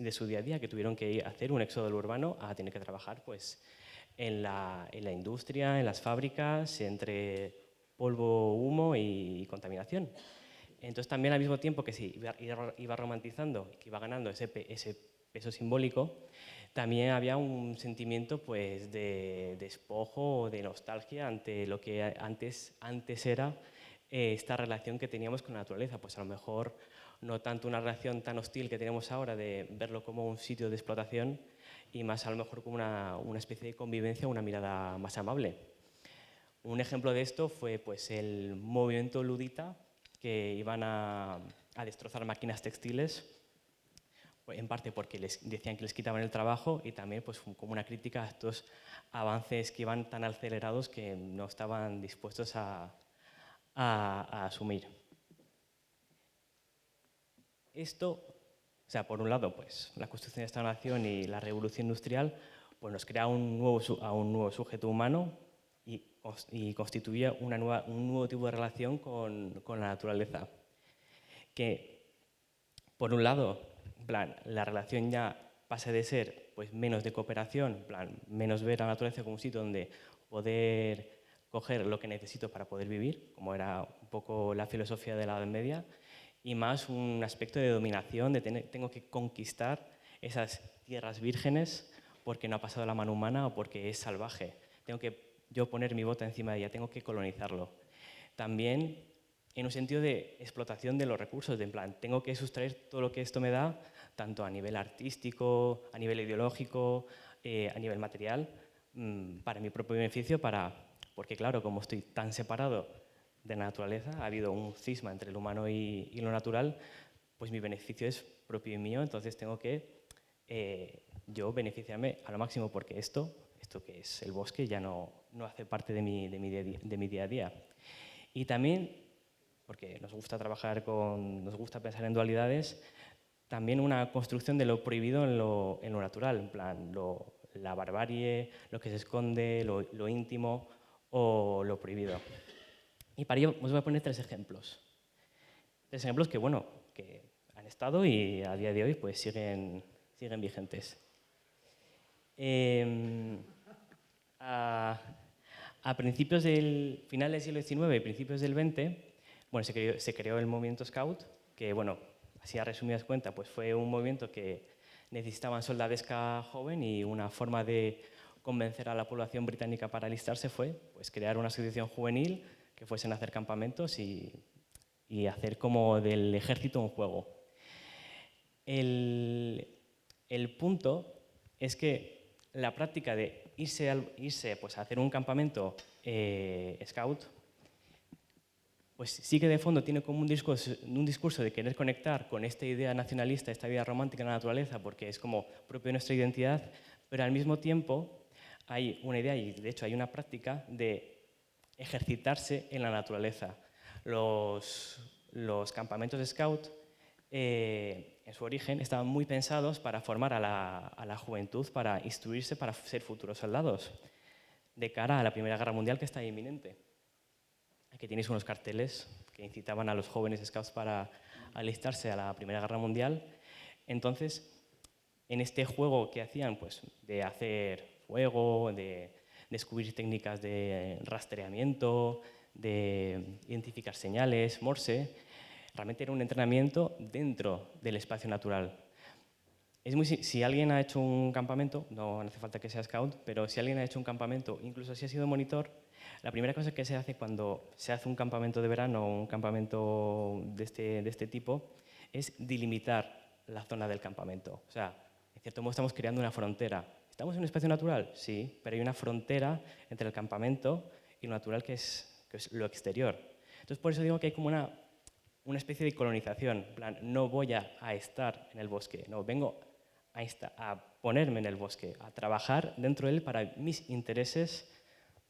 de su día a día, que tuvieron que hacer un éxodo del urbano a tener que trabajar pues, en la industria, en las fábricas, entre polvo, humo y contaminación. Entonces también al mismo tiempo que se iba romantizando, que iba ganando ese peso simbólico, también había un sentimiento pues, de despojo o de nostalgia ante lo que antes era esta relación que teníamos con la naturaleza. Pues a lo mejor no tanto una relación tan hostil que tenemos ahora de verlo como un sitio de explotación y más a lo mejor como una especie de convivencia, una mirada más amable. Un ejemplo de esto fue pues, el movimiento ludita, que iban a destrozar máquinas textiles, en parte porque les decían que les quitaban el trabajo y también pues, como una crítica a estos avances que iban tan acelerados que no estaban dispuestos a asumir. Esto, o sea, por un lado, pues, la construcción de esta nación y la revolución industrial pues, nos crea a un nuevo sujeto humano y constituye un nuevo tipo de relación con la naturaleza. Que, por un lado, en plan, la relación ya pasa de ser pues, menos de cooperación, en plan, menos ver a la naturaleza como un sitio donde poder coger lo que necesito para poder vivir, como era un poco la filosofía de la Edad Media, y más un aspecto de dominación, de tengo que conquistar esas tierras vírgenes porque no ha pasado la mano humana o porque es salvaje. Tengo que yo poner mi bota encima de ella, tengo que colonizarlo. También en un sentido de explotación de los recursos, de en plan, tengo que sustraer todo lo que esto me da, tanto a nivel artístico, a nivel ideológico, a nivel material, para mi propio beneficio, porque claro, como estoy tan separado de la naturaleza, ha habido un cisma entre lo humano y lo natural, pues mi beneficio es propio y mío, entonces tengo que yo beneficiarme a lo máximo porque esto que es el bosque ya no hace parte de mi día a día. Y también, porque nos gusta nos gusta pensar en dualidades, también una construcción de lo prohibido en lo natural, en plan la barbarie, lo que se esconde, lo íntimo o lo prohibido. Y para ello os voy a poner 3 ejemplos. 3 ejemplos que, bueno, que han estado y a día de hoy pues siguen vigentes. A principios del final del siglo XIX y principios del XX, bueno, se creó el movimiento Scout, que, bueno, así a resumidas cuentas, pues fue un movimiento que necesitaban soldadesca joven y una forma de convencer a la población británica para alistarse fue pues, crear una asociación juvenil que fuesen a hacer campamentos y hacer como del ejército un juego. El punto es que la práctica de irse pues, a hacer un campamento scout, pues sí que de fondo tiene como un discurso de querer conectar con esta idea nacionalista, esta idea romántica de la naturaleza, porque es como propio de nuestra identidad, pero al mismo tiempo hay una idea, y de hecho hay una práctica de ejercitarse en la naturaleza. Los campamentos de scout, en su origen, estaban muy pensados para formar a la juventud, para instruirse, para ser futuros soldados, de cara a la Primera Guerra Mundial que está inminente. Aquí tenéis unos carteles que incitaban a los jóvenes scouts para alistarse a la Primera Guerra Mundial. Entonces, en este juego que hacían, pues, de hacer fuego, de descubrir técnicas de rastreamiento, de identificar señales, Morse, realmente era un entrenamiento dentro del espacio natural. Si alguien ha hecho un campamento, no hace falta que sea scout, pero si alguien ha hecho un campamento, incluso si ha sido monitor, la primera cosa que se hace cuando se hace un campamento de verano o un campamento de este tipo es delimitar la zona del campamento. O sea, en cierto modo estamos creando una frontera. ¿Estamos en un espacio natural? Sí, pero hay una frontera entre el campamento y lo natural que es lo exterior. Entonces, por eso digo que hay como una especie de colonización. En plan, no voy a estar en el bosque, no, vengo a ponerme en el bosque, a trabajar dentro de él para mis intereses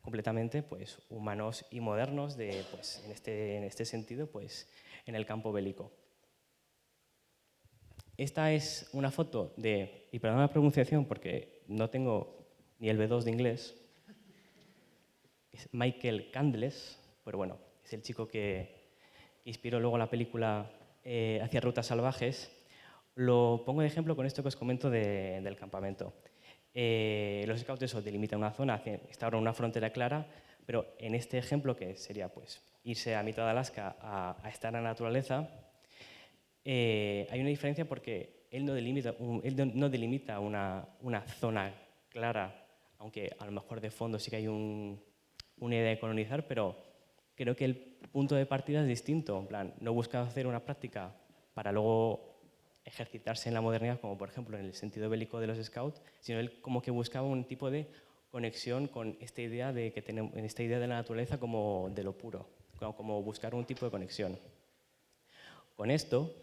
completamente pues, humanos y modernos, pues, en este sentido, pues, en el campo bélico. Esta es una foto y perdón la pronunciación porque no tengo ni el B2 de inglés, es Michael Candles, pero bueno, es el chico que inspiró luego la película Hacia rutas salvajes. Lo pongo de ejemplo con esto que os comento del campamento. Los scouts delimitan una zona, instauran una frontera clara, pero en este ejemplo, que sería pues, irse a mitad de Alaska a estar en la naturaleza, hay una diferencia porque él no delimita una zona clara, aunque a lo mejor de fondo sí que hay una idea de colonizar, pero creo que el punto de partida es distinto. En plan, no busca hacer una práctica para luego ejercitarse en la modernidad, como por ejemplo en el sentido bélico de los scouts, sino él como que buscaba un tipo de conexión con esta idea de la naturaleza como de lo puro, como buscar un tipo de conexión. Con esto,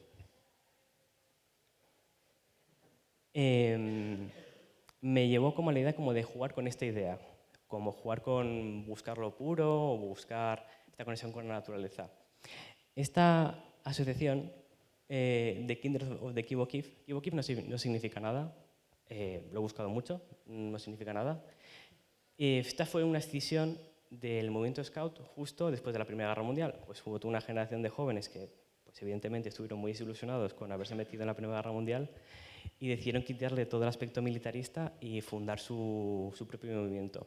me llevó como a la idea como de jugar con esta idea, como jugar con buscar lo puro o buscar esta conexión con la naturaleza. Esta asociación de Kindred of the Kibokif no significa nada, lo he buscado mucho, no significa nada. Esta fue una escisión del movimiento Scout justo después de la Primera Guerra Mundial. Pues hubo toda una generación de jóvenes que, pues evidentemente, estuvieron muy desilusionados con haberse metido en la Primera Guerra Mundial y decidieron quitarle todo el aspecto militarista y fundar su propio movimiento.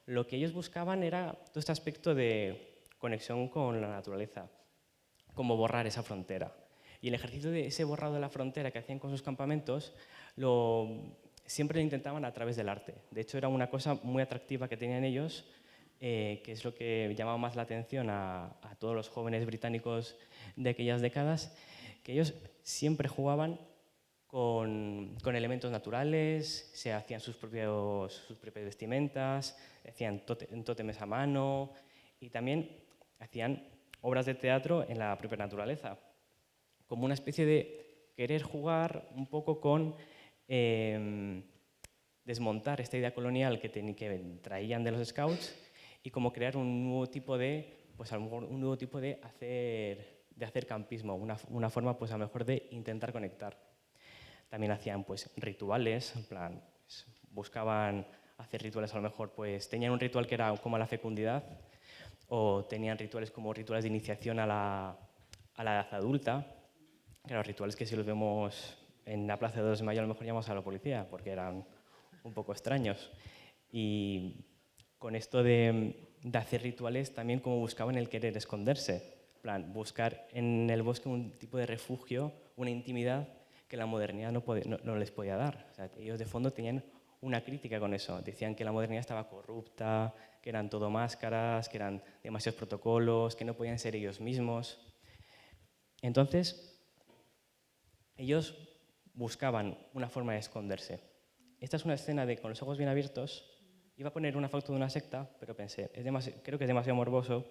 Lo que ellos buscaban era todo este aspecto de conexión con la naturaleza, como borrar esa frontera. Y el ejercicio de ese borrado de la frontera que hacían con sus campamentos siempre lo intentaban a través del arte. De hecho, era una cosa muy atractiva que tenían ellos, que es lo que llamaba más la atención a todos los jóvenes británicos de aquellas décadas, que ellos siempre jugaban con elementos naturales, se hacían sus propias vestimentas, hacían tótemes a mano y también hacían obras de teatro en la propia naturaleza, como una especie de querer jugar un poco con desmontar esta idea colonial que traían de los Scouts y como crear un nuevo tipo de, pues a lo mejor un nuevo tipo de hacer campismo, una forma pues a lo mejor de intentar conectar. También hacían pues rituales, en plan, pues, buscaban hacer rituales a lo mejor, pues tenían un ritual que era como la fecundidad o tenían rituales como rituales de iniciación a la edad adulta, que eran rituales que si los vemos en la Plaza de 2 de Mayo a lo mejor llamamos a la policía porque eran un poco extraños. Y con esto de hacer rituales también como buscaban el querer esconderse, en plan, buscar en el bosque un tipo de refugio, una intimidad que la modernidad no les podía dar. O sea, ellos de fondo tenían una crítica con eso. Decían que la modernidad estaba corrupta, que eran todo máscaras, que eran demasiados protocolos, que no podían ser ellos mismos. Entonces, ellos buscaban una forma de esconderse. Esta es una escena de con los ojos bien abiertos. Iba a poner una foto de una secta, pero pensé, creo que es demasiado morboso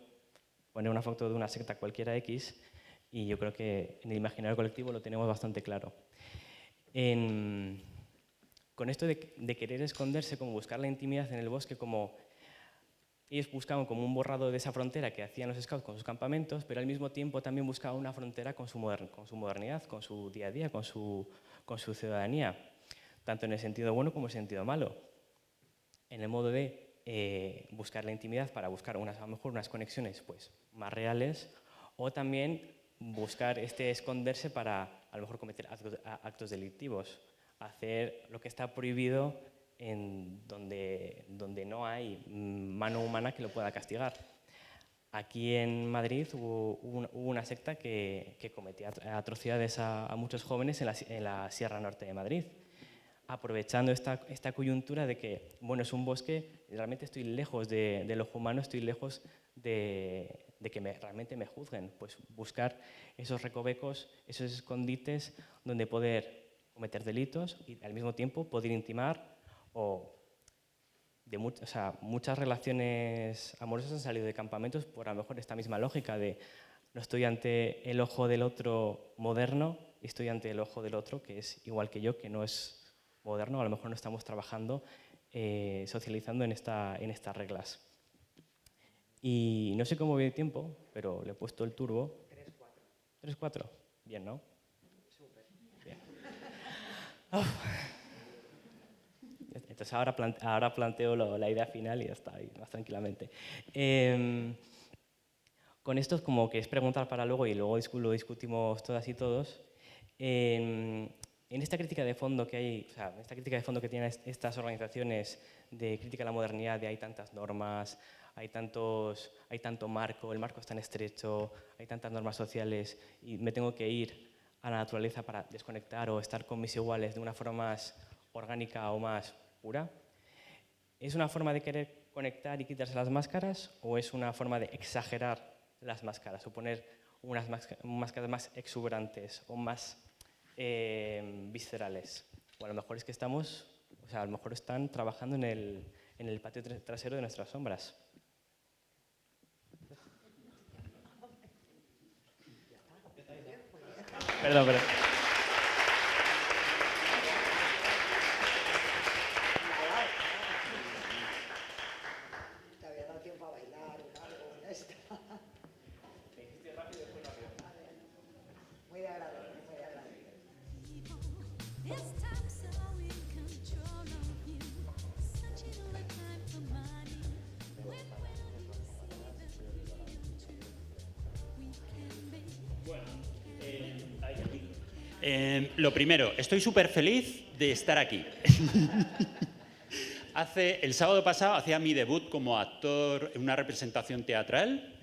poner una foto de una secta cualquiera X, y yo creo que en el imaginario colectivo lo tenemos bastante claro. Con esto de querer esconderse, como buscar la intimidad en el bosque, como ellos buscaban como un borrado de esa frontera que hacían los Scouts con sus campamentos, pero al mismo tiempo también buscaban una frontera con su modernidad, con su día a día, con su ciudadanía, tanto en el sentido bueno como en el sentido malo. En el modo de buscar la intimidad para buscar a lo mejor unas conexiones pues, más reales, o también buscar esconderse para a lo mejor cometer actos delictivos, hacer lo que está prohibido en donde no hay mano humana que lo pueda castigar. Aquí en Madrid hubo una secta que cometía atrocidades a muchos jóvenes en la Sierra Norte de Madrid, aprovechando esta coyuntura de que, bueno, es un bosque, realmente estoy lejos del ojo humano, estoy lejos de que realmente me juzguen. Pues buscar esos recovecos, esos escondites donde poder cometer delitos y al mismo tiempo poder intimar muchas relaciones amorosas han salido de campamentos por a lo mejor esta misma lógica de no estoy ante el ojo del otro moderno, estoy ante el ojo del otro que es igual que yo, que no es moderno, a lo mejor no estamos trabajando, socializando en estas reglas. Y no sé cómo voy de tiempo, pero le he puesto el turbo. 3-4. 3-4. Bien, ¿no? Súper. Bien. Entonces ahora planteo la idea final y ya está, ahí, más tranquilamente. Con esto como que es preguntar para luego y luego lo discutimos todas y todos. En esta crítica de fondo que hay, o sea, esta crítica de fondo que tienen estas organizaciones de crítica a la modernidad, de hay tantas normas, hay tanto marco, el marco es tan estrecho, hay tantas normas sociales y me tengo que ir a la naturaleza para desconectar o estar con mis iguales de una forma más orgánica o más pura. ¿Es una forma de querer conectar y quitarse las máscaras o es una forma de exagerar las máscaras o poner unas máscaras más exuberantes o más viscerales? O a lo mejor es que a lo mejor están trabajando en el patio trasero de nuestras sombras. Perdón. Te había dado tiempo a bailar o algo con esta. Me hiciste rápido y después rápido. Muy agradable, muy agradable. It's time so in control of you. Such a time for money. When Lo primero, estoy súper feliz de estar aquí. El sábado pasado hacía mi debut como actor en una representación teatral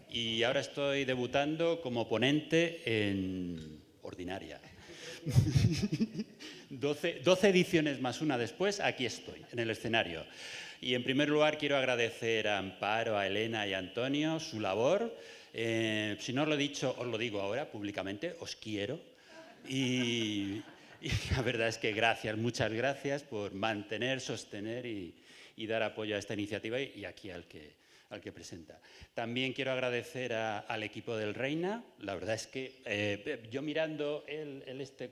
y ahora estoy debutando como ponente en Ordinaria. 12 ediciones más una después, aquí estoy, en el escenario. Y en primer lugar quiero agradecer a Amparo, a Elena y a Antonio su labor. Si no os lo he dicho, os lo digo ahora públicamente, os quiero. Y la verdad es que gracias, muchas gracias por mantener, sostener y dar apoyo a esta iniciativa y aquí al que presenta. También quiero agradecer al equipo del Reina. La verdad es que yo mirando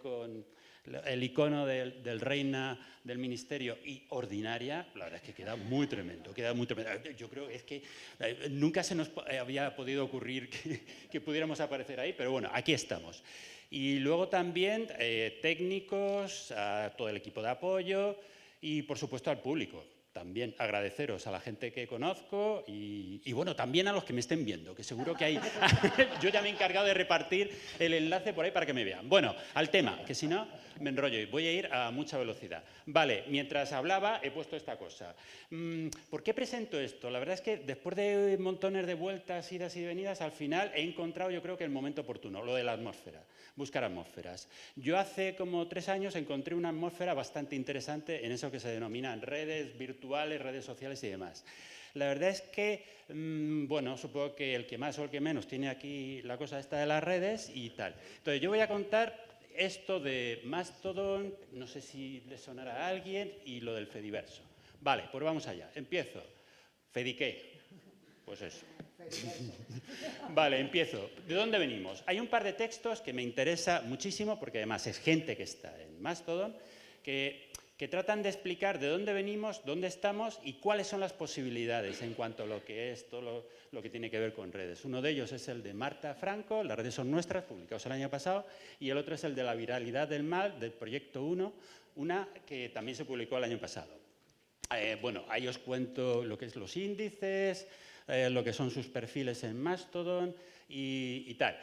con el icono del Reina, del Ministerio y Ordinaria, la verdad es que queda muy tremendo, queda muy tremendo. Yo creo que es que nunca se nos había podido ocurrir que pudiéramos aparecer ahí, pero bueno, aquí estamos. Y luego también técnicos, a todo el equipo de apoyo y por supuesto al público. También agradeceros a la gente que conozco y bueno, también a los que me estén viendo, que seguro que hay... Yo ya me he encargado de repartir el enlace por ahí para que me vean. Bueno, al tema, que si no me enrollo y voy a ir a mucha velocidad. Vale, mientras hablaba he puesto esta cosa. ¿Por qué presento esto? La verdad es que después de montones de vueltas, idas y venidas, al final he encontrado yo creo que el momento oportuno, lo de la atmósfera, buscar atmósferas. Yo hace como 3 años encontré una atmósfera bastante interesante en eso que se denominan redes virtuales, redes sociales y demás. La verdad es que, bueno, supongo que el que más o el que menos tiene aquí la cosa esta de las redes y tal. Entonces yo voy a contar esto de Mastodon, no sé si le sonará a alguien, y lo del Fediverso. Vale, pues vamos allá. Empiezo. ¿Fedi-qué? Pues eso. Vale, empiezo. ¿De dónde venimos? Hay un par de textos que me interesa muchísimo, porque además es gente que está en Mastodon, que tratan de explicar de dónde venimos, dónde estamos y cuáles son las posibilidades en cuanto a lo que es todo lo que tiene que ver con redes. Uno de ellos es el de Marta Franco, Las redes son nuestras, publicados el año pasado, y el otro es el de La viralidad del mal, del Proyecto 1, una que también se publicó el año pasado. Bueno, ahí os cuento lo que es los índices, lo que son sus perfiles en Mastodon y tal.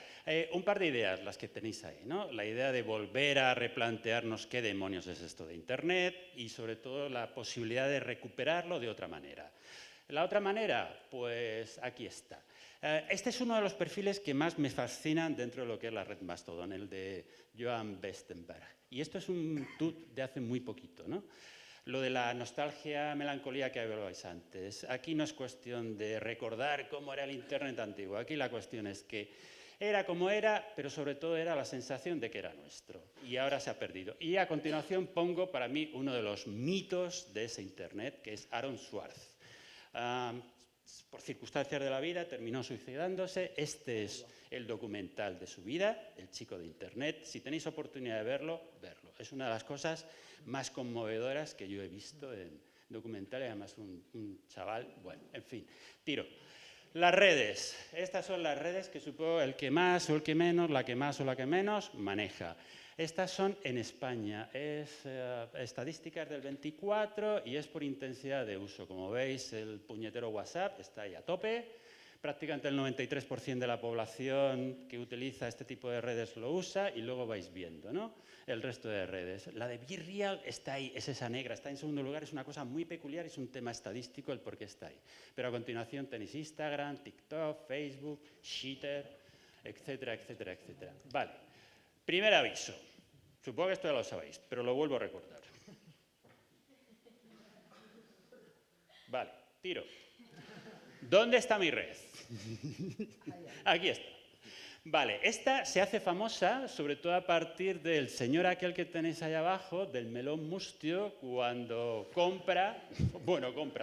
Un par de ideas las que tenéis ahí, ¿no? La idea de volver a replantearnos qué demonios es esto de Internet y sobre todo la posibilidad de recuperarlo de otra manera. La otra manera, pues aquí está. Este es uno de los perfiles que más me fascinan dentro de lo que es la red Mastodon, el de Johan Westenberg. Y esto es un tuit de hace muy poquito, ¿no? Lo de la nostalgia, melancolía que hablabais antes. Aquí no es cuestión de recordar cómo era el Internet antiguo. Aquí la cuestión es que era como era, pero sobre todo era la sensación de que era nuestro. Y ahora se ha perdido. Y a continuación pongo para mí uno de los mitos de ese Internet, que es Aaron Swartz. Por circunstancias de la vida terminó suicidándose. Este es el documental de su vida, El chico de Internet. Si tenéis oportunidad de verlo, verlo. Es una de las cosas más conmovedoras que yo he visto en documental, y además un chaval, bueno, en fin, tiro. Las redes. Estas son las redes que supongo el que más o el que menos, la que más o la que menos maneja. Estas son en España, es estadísticas del 24 y es por intensidad de uso. Como veis, el puñetero WhatsApp está ahí a tope. Prácticamente el 93% de la población que utiliza este tipo de redes lo usa y luego vais viendo, ¿no? El resto de redes. La de BeReal está ahí, es esa negra, está en segundo lugar, es una cosa muy peculiar, es un tema estadístico el por qué está ahí. Pero a continuación tenéis Instagram, TikTok, Facebook, Sheeter, etcétera, etcétera, etcétera. Vale. Primer aviso. Supongo que esto ya lo sabéis, pero lo vuelvo a recordar. Vale, tiro. ¿Dónde está mi red? Aquí está. Vale, esta se hace famosa sobre todo a partir del señor aquel que tenéis ahí abajo, del melón mustio, cuando compra,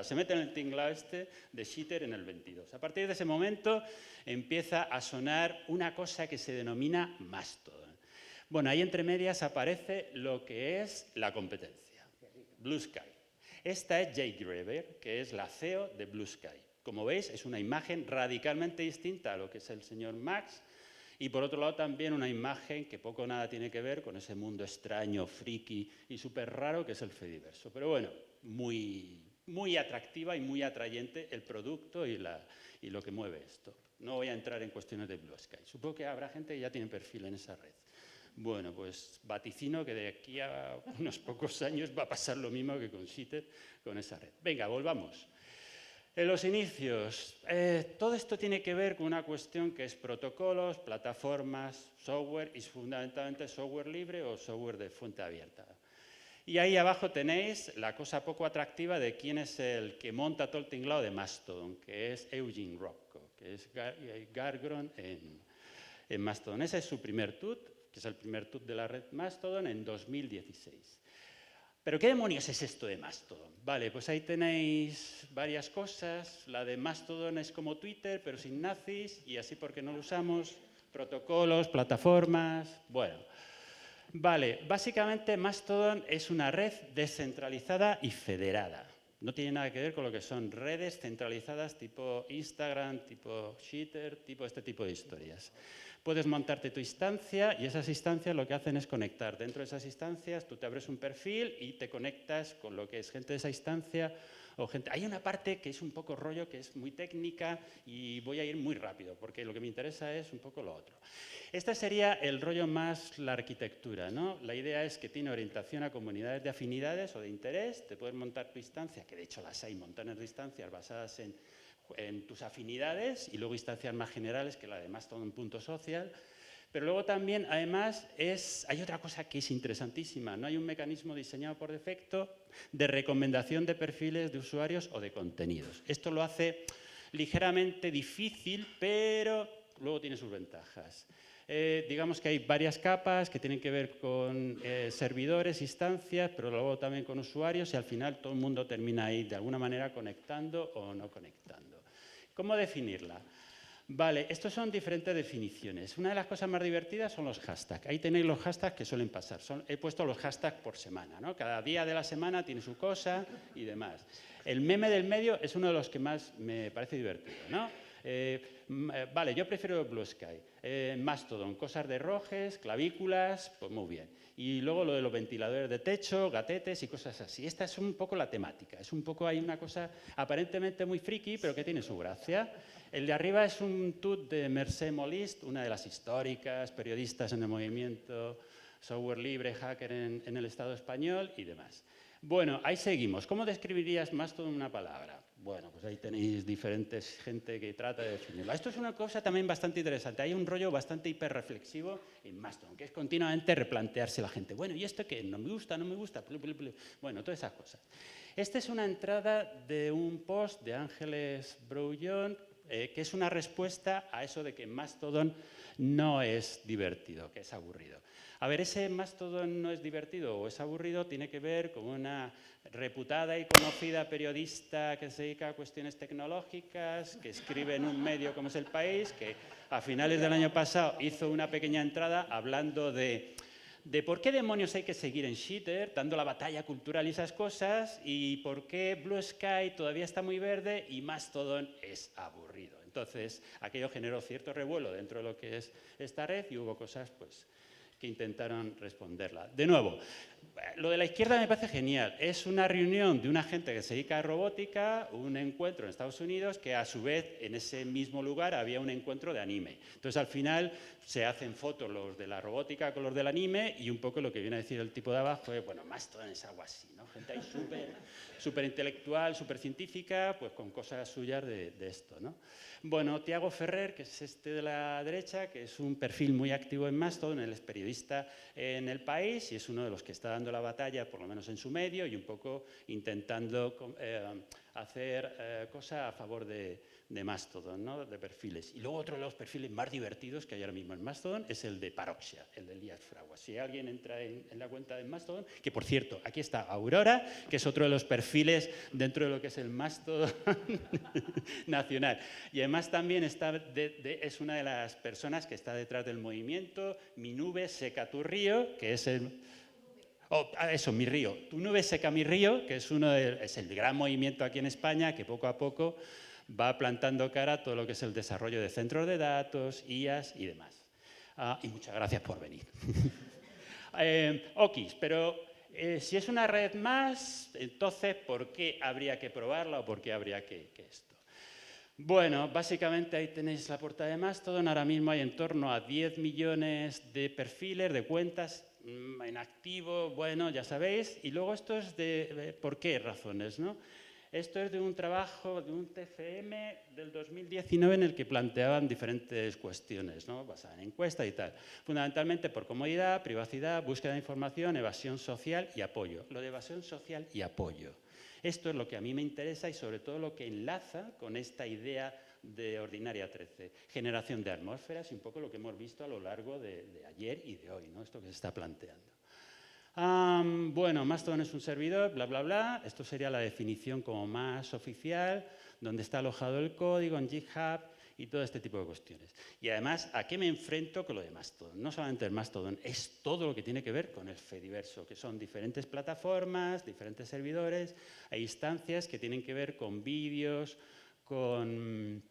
se mete en el tinglado este de Sheeter en el 22. A partir de ese momento empieza a sonar una cosa que se denomina Mastodon. Bueno, ahí entre medias aparece lo que es la competencia, Blue Sky. Esta es Jake Graeber, que es la CEO de Blue Sky. Como veis, es una imagen radicalmente distinta a lo que es el señor Max, y por otro lado también una imagen que poco o nada tiene que ver con ese mundo extraño, friki y súper raro que es el Fediverso. Pero bueno, muy atractiva y muy atrayente el producto y lo que mueve esto. No voy a entrar en cuestiones de Blue Sky. Supongo que habrá gente que ya tiene perfil en esa red. Bueno, pues vaticino que de aquí a unos pocos años va a pasar lo mismo que con Shitter, con esa red. Venga, volvamos. En los inicios, todo esto tiene que ver con una cuestión que es protocolos, plataformas, software y fundamentalmente software libre o software de fuente abierta. Y ahí abajo tenéis la cosa poco atractiva de quién es el que monta todo el tinglado de Mastodon, que es Eugene Robko, que es Gargron en Mastodon. Ese es su primer tut, que es el primer tut de la red Mastodon en 2016. ¿Pero qué demonios es esto de Mastodon? Vale, pues ahí tenéis varias cosas. La de Mastodon es como Twitter, pero sin nazis, y así porque no lo usamos. Protocolos, plataformas, bueno. Vale, básicamente Mastodon es una red descentralizada y federada. No tiene nada que ver con lo que son redes centralizadas tipo Instagram, tipo Shitter, tipo este tipo de historias. Puedes montarte tu instancia y esas instancias lo que hacen es conectar. Dentro de esas instancias tú te abres un perfil y te conectas con lo que es gente de esa instancia o gente. Hay una parte que es un poco rollo, que es muy técnica y voy a ir muy rápido porque lo que me interesa es un poco lo otro. Este sería el rollo más la arquitectura, ¿no? La idea es que tiene orientación a comunidades de afinidades o de interés. Te puedes montar tu instancia, que de hecho las hay montones de instancias basadas en tus afinidades y luego instancias más generales que la de Mastodon.social. Pero luego también, además, hay otra cosa que es interesantísima. No hay un mecanismo diseñado por defecto de recomendación de perfiles de usuarios o de contenidos. Esto lo hace ligeramente difícil, pero luego tiene sus ventajas. Digamos que hay varias capas que tienen que ver con servidores, instancias, pero luego también con usuarios y al final todo el mundo termina ahí de alguna manera conectando o no conectando. ¿Cómo definirla? Vale, estos son diferentes definiciones. Una de las cosas más divertidas son los hashtags. Ahí tenéis los hashtags que suelen pasar. He puesto los hashtags por semana, ¿no? Cada día de la semana tiene su cosa y demás. El meme del medio es uno de los que más me parece divertido, ¿no? Vale, yo prefiero Blue Sky. Mastodon, cosas de rojes, clavículas, pues muy bien. Y luego lo de los ventiladores de techo, gatetes y cosas así. Esta es un poco la temática. Es un poco, hay una cosa aparentemente muy friki, pero que tiene su gracia. El de arriba es un tut de Mercè Molist, una de las históricas periodistas en el movimiento software libre, hacker en el Estado español y demás. Bueno, ahí seguimos. ¿Cómo describirías Mastodon en una palabra? Bueno, pues ahí tenéis diferentes gente que trata de definirlo. Esto es una cosa también bastante interesante. Hay un rollo bastante hiperreflexivo en Mastodon, que es continuamente replantearse la gente. Bueno, ¿y esto qué? ¿No me gusta? ¿No me gusta? Bueno, todas esas cosas. Esta es una entrada de un post de Ángeles Brouillon, que es una respuesta a eso de que Mastodon no es divertido, que es aburrido. A ver, ese Mastodon no es divertido o es aburrido tiene que ver con una reputada y conocida periodista que se dedica a cuestiones tecnológicas, que escribe en un medio como es El País, que a finales del año pasado hizo una pequeña entrada hablando de por qué demonios hay que seguir en Shitter, dando la batalla cultural y esas cosas, y por qué Blue Sky todavía está muy verde y Mastodon es aburrido. Entonces, aquello generó cierto revuelo dentro de lo que es esta red y hubo cosas pues, que intentaron responderla. De nuevo, lo de la izquierda me parece genial. Es una reunión de una gente que se dedica a robótica, un encuentro en Estados Unidos, que a su vez en ese mismo lugar había un encuentro de anime. Entonces al final se hacen fotos los de la robótica con los del anime y un poco lo que viene a decir el tipo de abajo es, bueno, Mastodon es algo así, ¿no? Gente ahí súper intelectual, súper científica, pues con cosas suyas de esto, ¿no? Bueno, Tiago Ferrer, que es este de la derecha, que es un perfil muy activo en Mastodon, él es periodista en El País y es uno de los que está dando la batalla, por lo menos en su medio, y un poco intentando hacer cosas a favor de Mastodon, ¿no? De perfiles. Y luego otro de los perfiles más divertidos que hay ahora mismo en Mastodon es el de Paroxia, el de Elías Fraguas. Si alguien entra en la cuenta de Mastodon, que por cierto, aquí está Aurora, que es otro de los perfiles dentro de lo que es el Mastodon nacional. Y además también es una de las personas que está detrás del movimiento Mi Nube Seca Tu Río, que es el... Mi río. Tu nube seca mi río, que es el gran movimiento aquí en España que poco a poco va plantando cara a todo lo que es el desarrollo de centros de datos, IAS y demás. Y muchas gracias por venir. Okis, pero si es una red más, entonces, ¿por qué habría que probarla o por qué habría que esto? Bueno, básicamente ahí tenéis la portada de Mastodon. Ahora mismo hay en torno a 10 millones de perfiles, de cuentas en activo, bueno, ya sabéis. Y luego esto es de por qué razones, ¿no? Esto es de un trabajo, de un TFM del 2019 en el que planteaban diferentes cuestiones, ¿no? Basadas en encuestas y tal. Fundamentalmente por comodidad, privacidad, búsqueda de información, evasión social y apoyo. Lo de evasión social y apoyo. Esto es lo que a mí me interesa y sobre todo lo que enlaza con esta idea de Ordinaria 13. Generación de atmósferas y un poco lo que hemos visto a lo largo de ayer y de hoy, ¿no? Esto que se está planteando. Bueno, Mastodon es un servidor, bla, bla, bla. Esto sería la definición como más oficial, donde está alojado el código en GitHub y todo este tipo de cuestiones. Y además, ¿a qué me enfrento con lo de Mastodon? No solamente el Mastodon, es todo lo que tiene que ver con el Fediverso, que son diferentes plataformas, diferentes servidores, hay instancias que tienen que ver con vídeos, con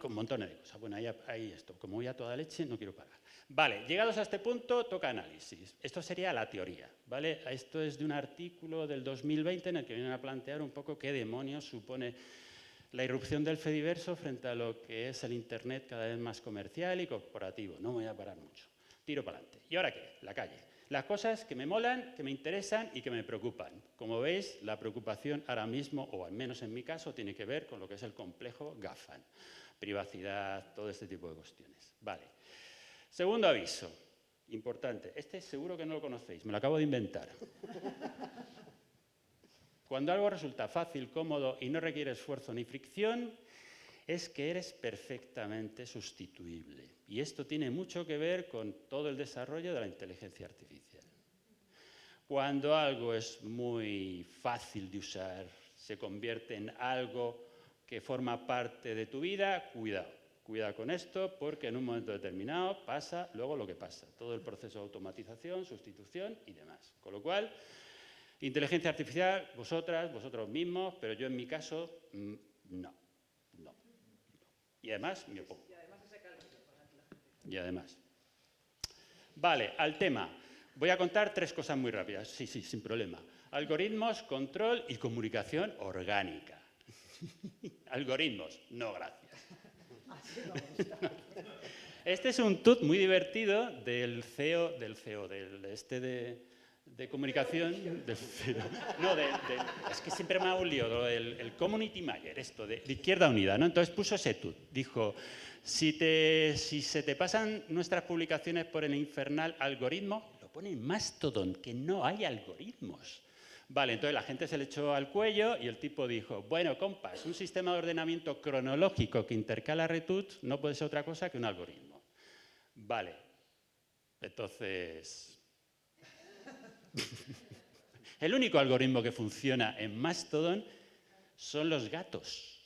montones de cosas. Bueno, ahí esto. Como voy a toda leche, no quiero parar. Vale, llegados a este punto, toca análisis. Esto sería la teoría, ¿vale? Esto es de un artículo del 2020 en el que vienen a plantear un poco qué demonios supone la irrupción del Fediverso frente a lo que es el Internet cada vez más comercial y corporativo. No me voy a parar mucho. Tiro para adelante. ¿Y ahora qué? La calle. Las cosas que me molan, que me interesan y que me preocupan. Como veis, la preocupación ahora mismo, o al menos en mi caso, tiene que ver con lo que es el complejo GAFAM. Privacidad, todo este tipo de cuestiones. Vale. Segundo aviso, importante. Este seguro que no lo conocéis, me lo acabo de inventar. Cuando algo resulta fácil, cómodo y no requiere esfuerzo ni fricción, es que eres perfectamente sustituible. Y esto tiene mucho que ver con todo el desarrollo de la inteligencia artificial. Cuando algo es muy fácil de usar, se convierte en algo que forma parte de tu vida, cuidado. Cuidado con esto, porque en un momento determinado pasa luego lo que pasa. Todo el proceso de automatización, sustitución y demás. Con lo cual, inteligencia artificial, vosotros mismos, pero yo en mi caso, no. Y además, me opongo. Y además. Vale, al tema. Voy a contar 3 cosas muy rápidas. Sí, sin problema. Algoritmos, control y comunicación orgánica. Algoritmos, no gracias. Este es un tut muy divertido del CEO, de comunicación. Es que siempre me ha un lío, el Community Manager, esto de Izquierda Unida, ¿no? Entonces puso ese tut. Dijo, si se te pasan nuestras publicaciones por el infernal algoritmo, lo pone en Mastodon, que no hay algoritmos. Vale, entonces la gente se le echó al cuello y el tipo dijo, bueno, compas, un sistema de ordenamiento cronológico que intercala retweets no puede ser otra cosa que un algoritmo. Vale, entonces... El único algoritmo que funciona en Mastodon son los gatos.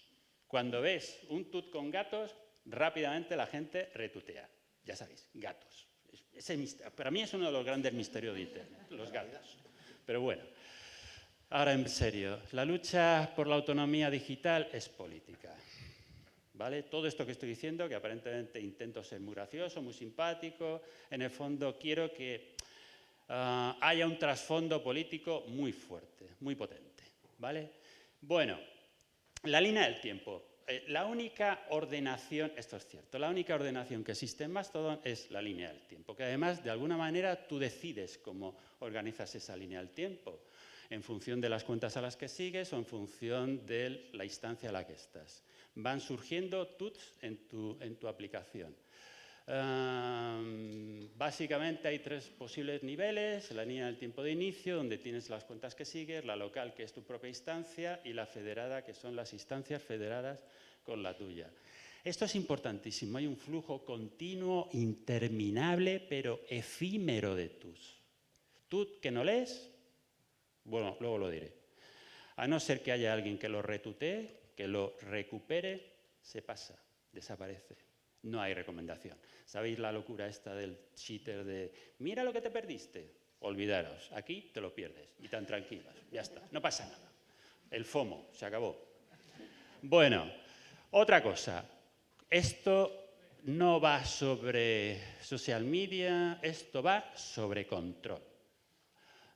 Cuando ves un tut con gatos, rápidamente la gente retuitea. Ya sabéis, gatos. Para mí es uno de los grandes misterios de Internet, los gatos. Pero bueno. Ahora, en serio, la lucha por la autonomía digital es política, ¿vale? Todo esto que estoy diciendo, que aparentemente intento ser muy gracioso, muy simpático, en el fondo quiero que haya un trasfondo político muy fuerte, muy potente, ¿vale? Bueno, la línea del tiempo. La única ordenación, esto es cierto, la única ordenación que existe en Mastodon es la línea del tiempo, que además, de alguna manera, tú decides cómo organizas esa línea del tiempo, en función de las cuentas a las que sigues o en función de la instancia a la que estás. Van surgiendo tuts en tu aplicación. Básicamente hay 3 posibles niveles: la línea del tiempo de inicio, donde tienes las cuentas que sigues, la local, que es tu propia instancia, y la federada, que son las instancias federadas con la tuya. Esto es importantísimo. Hay un flujo continuo, interminable, pero efímero de tuts. Tut que no lees, bueno, luego lo diré. A no ser que haya alguien que lo retutee, que lo recupere, se pasa, desaparece. No hay recomendación. ¿Sabéis la locura esta del cheater de mira lo que te perdiste? Olvidaros, aquí te lo pierdes y tan tranquilos, ya está, no pasa nada. El FOMO, se acabó. Bueno, otra cosa. Esto no va sobre social media, esto va sobre control.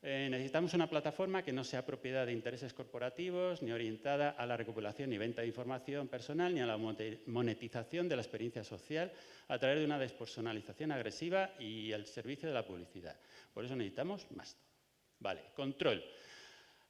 Necesitamos una plataforma que no sea propiedad de intereses corporativos, ni orientada a la recopilación y venta de información personal, ni a la monetización de la experiencia social a través de una despersonalización agresiva y el servicio de la publicidad. Por eso necesitamos Mastodon. Vale, control.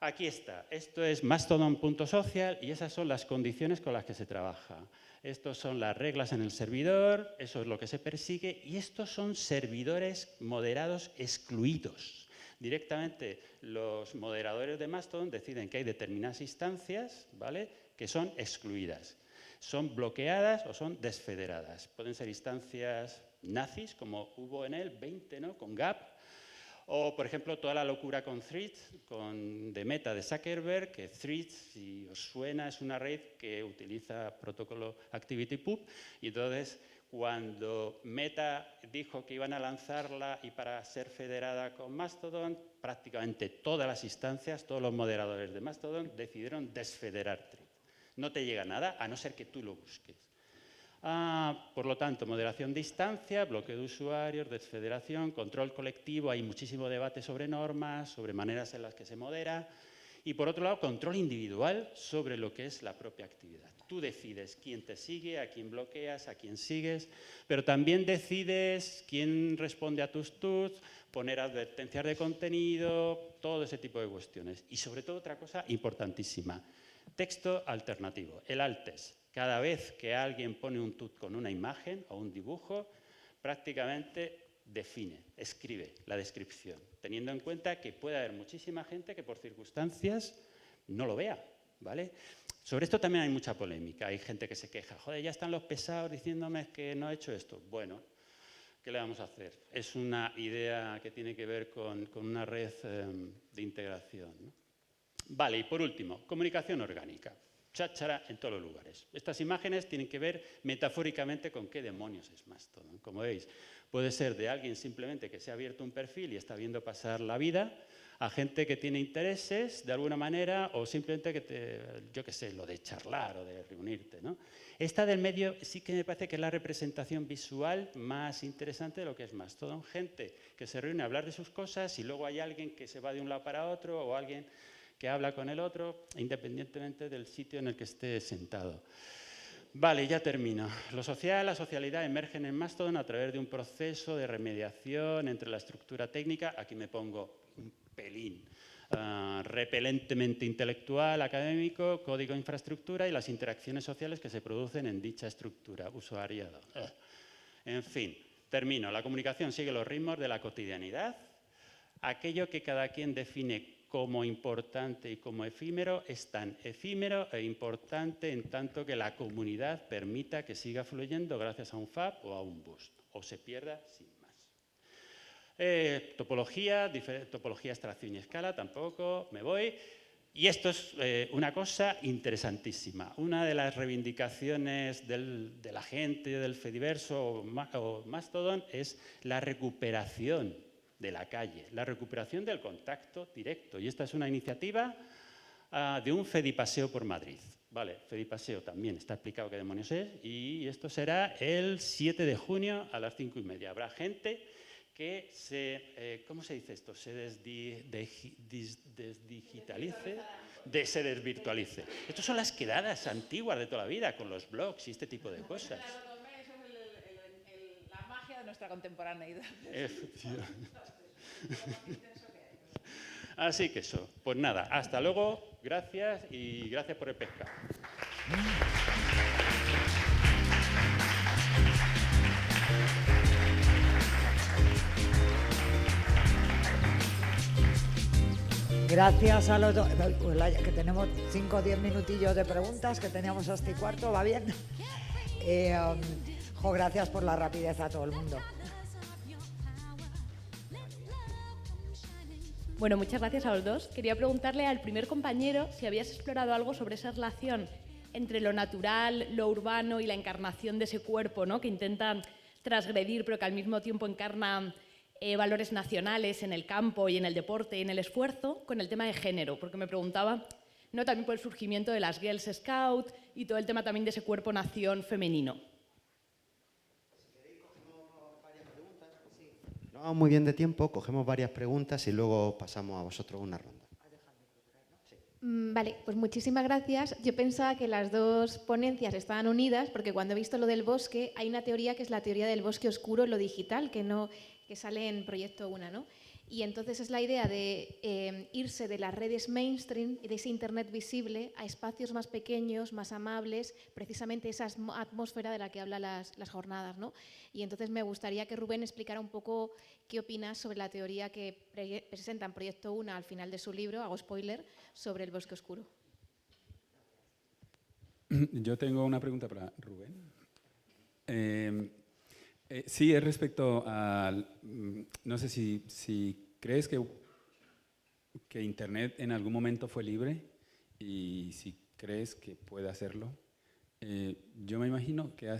Aquí está. Esto es Mastodon.social y esas son las condiciones con las que se trabaja. Estas son las reglas en el servidor, eso es lo que se persigue y estos son servidores moderados excluidos. Directamente los moderadores de Mastodon deciden que hay determinadas instancias, ¿vale?, que son excluidas. Son bloqueadas o son desfederadas. Pueden ser instancias nazis, como hubo en el 20, ¿no?, con Gap. O, por ejemplo, toda la locura con Threads, de Meta, de Zuckerberg, que Threads, si os suena, es una red que utiliza protocolo ActivityPub. Y entonces, cuando Meta dijo que iban a lanzarla y para ser federada con Mastodon, prácticamente todas las instancias, todos los moderadores de Mastodon decidieron desfederar Threads. No te llega nada, a no ser que tú lo busques. Por lo tanto, moderación de instancia, bloqueo de usuarios, desfederación, control colectivo, hay muchísimo debate sobre normas, sobre maneras en las que se modera. Y por otro lado, control individual sobre lo que es la propia actividad. Tú decides quién te sigue, a quién bloqueas, a quién sigues, pero también decides quién responde a tus tweets, poner advertencias de contenido, todo ese tipo de cuestiones. Y sobre todo otra cosa importantísima, texto alternativo, el alt text. Cada vez que alguien pone un tweet con una imagen o un dibujo, prácticamente define, escribe la descripción, teniendo en cuenta que puede haber muchísima gente que por circunstancias no lo vea, ¿vale? Sobre esto también hay mucha polémica. Hay gente que se queja, joder, ya están los pesados diciéndome que no he hecho esto. Bueno, ¿qué le vamos a hacer? Es una idea que tiene que ver con una red de integración, ¿no? Vale, y por último, comunicación orgánica. Cháchara en todos los lugares. Estas imágenes tienen que ver metafóricamente con qué demonios es Mastodon. Como veis, puede ser de alguien simplemente que se ha abierto un perfil y está viendo pasar la vida, a gente que tiene intereses de alguna manera o simplemente yo qué sé, lo de charlar o de reunirte, ¿no? Esta del medio sí que me parece que es la representación visual más interesante de lo que es Mastodon. Gente que se reúne a hablar de sus cosas y luego hay alguien que se va de un lado para otro o alguien que habla con el otro, independientemente del sitio en el que esté sentado. Vale, ya termino. Lo social, la socialidad emergen en Mastodon a través de un proceso de remediación entre la estructura técnica, aquí me pongo un pelín, repelentemente intelectual, académico, código, infraestructura y las interacciones sociales que se producen en dicha estructura, usuariado. En fin, termino. La comunicación sigue los ritmos de la cotidianidad. Aquello que cada quien define como importante y como efímero es tan efímero e importante en tanto que la comunidad permita que siga fluyendo gracias a un FAB o a un boost, o se pierda sin más. Topología, extracción y escala, tampoco me voy. Y esto es una cosa interesantísima. Una de las reivindicaciones de la gente del Fediverso o Mastodon es la recuperación de la calle, la recuperación del contacto directo. Y esta es una iniciativa de un Fedipaseo por Madrid. Vale, Fedipaseo también está explicado qué demonios es y esto será el 7 de junio a las 5:30. Habrá gente que se, ¿cómo se dice esto? Se desdigitalice, se desvirtualice. Estas son las quedadas antiguas de toda la vida, con los blogs y este tipo de cosas. La magia de nuestra contemporaneidad. Así que eso, pues nada, hasta luego, gracias y gracias por el pescado. Gracias a los dos. Que tenemos 5 o 10 minutillos de preguntas, que teníamos hasta y cuarto, ¿va bien? Gracias por la rapidez a todo el mundo. Bueno, muchas gracias a los dos. Quería preguntarle al primer compañero si habías explorado algo sobre esa relación entre lo natural, lo urbano y la encarnación de ese cuerpo, ¿no?, que intenta transgredir, pero que al mismo tiempo encarna valores nacionales en el campo y en el deporte y en el esfuerzo, con el tema de género, porque me preguntaba, ¿no?, también por el surgimiento de las Girls Scout y todo el tema también de ese cuerpo-nación femenino. No, vamos muy bien de tiempo, cogemos varias preguntas y luego pasamos a vosotros una ronda. Vale, pues muchísimas gracias. Yo pensaba que las dos ponencias estaban unidas porque cuando he visto lo del bosque hay una teoría que es la teoría del bosque oscuro en lo digital, que sale en Proyecto Una, ¿no? Y entonces es la idea de irse de las redes mainstream y de ese Internet visible a espacios más pequeños, más amables, precisamente esa atmósfera de la que habla las jornadas, ¿no? Y entonces me gustaría que Rubén explicara un poco qué opinas sobre la teoría que presenta en Proyecto Una al final de su libro, hago spoiler, sobre el bosque oscuro. Yo tengo una pregunta para Rubén. Sí, es respecto al... No sé si crees que Internet en algún momento fue libre y si crees que puede hacerlo. Yo me imagino que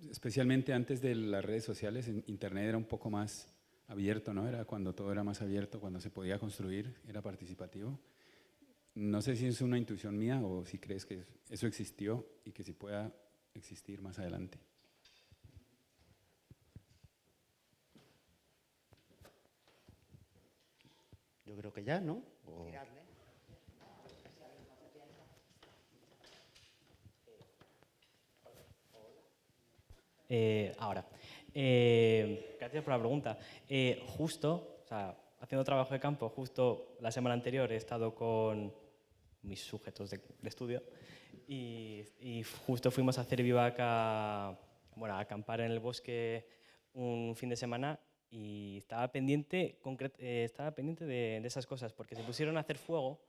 especialmente antes de las redes sociales, Internet era un poco más abierto, ¿no? Era cuando todo era más abierto, cuando se podía construir, era participativo. No sé si es una intuición mía o si crees que eso existió y que si pueda existir más adelante. Yo creo que ya, ¿no? Ahora, gracias por la pregunta. Justo, o sea, haciendo trabajo de campo, justo la semana anterior he estado con mis sujetos de estudio y justo fuimos a hacer vivac a acampar en el bosque un fin de semana y estaba pendiente de esas cosas porque se pusieron a hacer fuego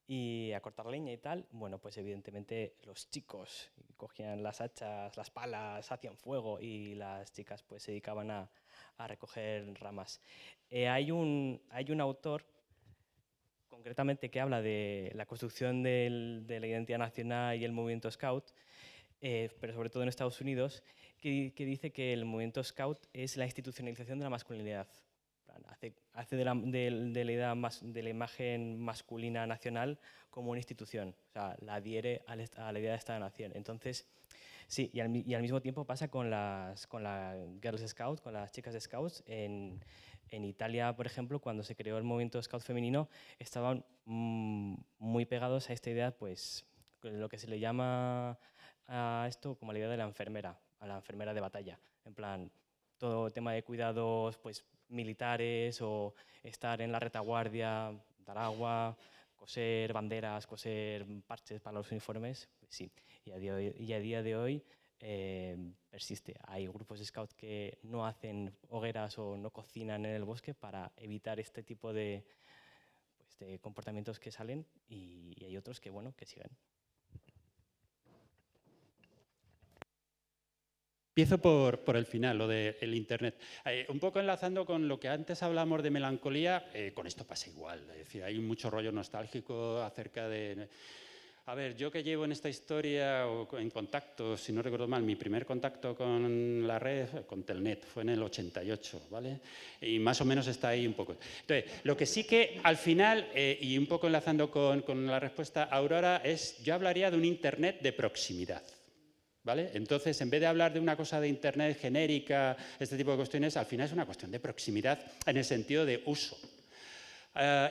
y a cortar leña y tal. Bueno, pues evidentemente los chicos cogían las hachas, las palas, hacían fuego y las chicas pues se dedicaban a recoger ramas. Hay un autor concretamente que habla de la construcción de la identidad nacional y el movimiento Scout, pero sobre todo en Estados Unidos, que dice que el movimiento Scout es la institucionalización de la masculinidad. Hace de la imagen masculina nacional como una institución, o sea, la adhiere a la idea de Estado-nación. Entonces, sí, y al mismo tiempo pasa con la Girls Scout, con las chicas Scouts. En Italia, por ejemplo, cuando se creó el movimiento Scout femenino, estaban muy pegados a esta idea, pues, lo que se le llama a esto como la idea de la enfermera, a la enfermera de batalla. En plan, todo tema de cuidados, pues, militares o estar en la retaguardia, dar agua, coser banderas, coser parches para los uniformes, pues sí. Y a día de hoy persiste. Hay grupos de scouts que no hacen hogueras o no cocinan en el bosque para evitar este tipo de comportamientos que salen y hay otros que, bueno, que siguen. Empiezo por el final, lo del Internet. Un poco enlazando con lo que antes hablamos de melancolía, con esto pasa igual. Es decir, hay mucho rollo nostálgico acerca de... A ver, yo que llevo en esta historia o en contacto, si no recuerdo mal, mi primer contacto con la red, con Telnet, fue en el 88, ¿vale? Y más o menos está ahí un poco. Entonces, lo que sí que al final, y un poco enlazando con la respuesta a Aurora, yo hablaría de un Internet de proximidad. ¿Vale? Entonces, en vez de hablar de una cosa de Internet genérica, este tipo de cuestiones, al final es una cuestión de proximidad en el sentido de uso.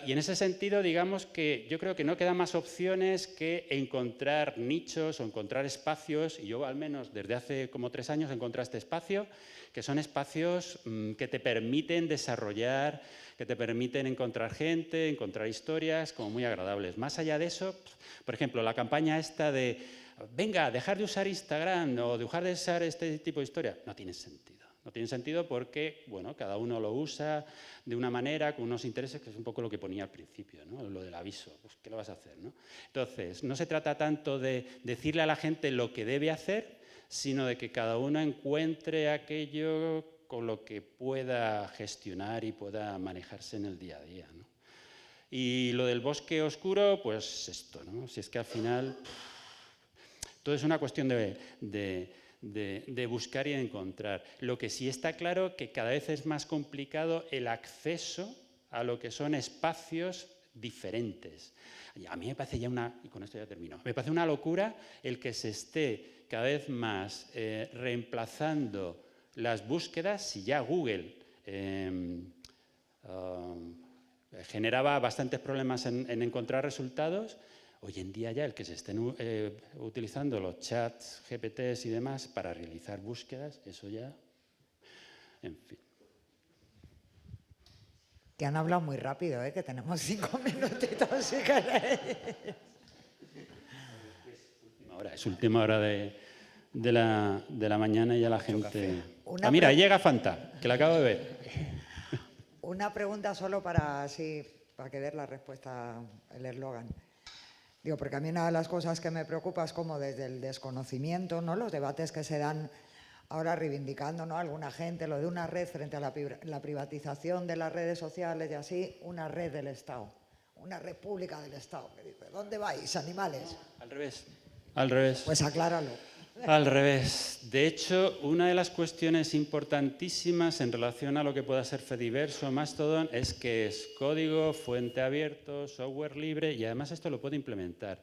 Y en ese sentido, digamos que yo creo que no quedan más opciones que encontrar nichos o encontrar espacios, y yo al menos desde hace como 3 años he encontrado este espacio, que son espacios que te permiten desarrollar, que te permiten encontrar gente, encontrar historias como muy agradables. Más allá de eso, por ejemplo, la campaña esta de venga, dejar de usar Instagram o dejar de usar este tipo de historia, no tiene sentido. No tiene sentido porque, bueno, cada uno lo usa de una manera, con unos intereses, que es un poco lo que ponía al principio, ¿no? Lo del aviso, pues ¿qué lo vas a hacer, no? Entonces, no se trata tanto de decirle a la gente lo que debe hacer, sino de que cada uno encuentre aquello con lo que pueda gestionar y pueda manejarse en el día a día, ¿no? Y lo del bosque oscuro, pues esto, ¿no? Si es que al final... Todo es una cuestión de buscar y de encontrar. Lo que sí está claro que cada vez es más complicado el acceso a lo que son espacios diferentes. A mí me parece ya y con esto ya termino, me parece una locura el que se esté cada vez más reemplazando las búsquedas. Si ya Google generaba bastantes problemas en encontrar resultados. Hoy en día ya el que se estén utilizando los chats, GPTs y demás para realizar búsquedas, eso ya, en fin. Que han hablado muy rápido, que tenemos 5 minutitos. Si queréis. Es última hora de la mañana y ya la gente... mira, ahí llega Fanta, que la acabo de ver. Una pregunta solo para que dé la respuesta, el eslogan. Digo, porque a mí una de las cosas que me preocupa es como desde el desconocimiento, ¿no? Los debates que se dan ahora reivindicando, ¿no? Alguna gente, lo de una red frente a la privatización de las redes sociales y así, una red del Estado, una red pública del Estado. Que dice, ¿dónde vais, animales? Al revés. Al revés. Pues acláralo. Al revés. De hecho, una de las cuestiones importantísimas en relación a lo que pueda ser Fediverso o Mastodon es que es código, fuente abierto, software libre y además esto lo puede implementar.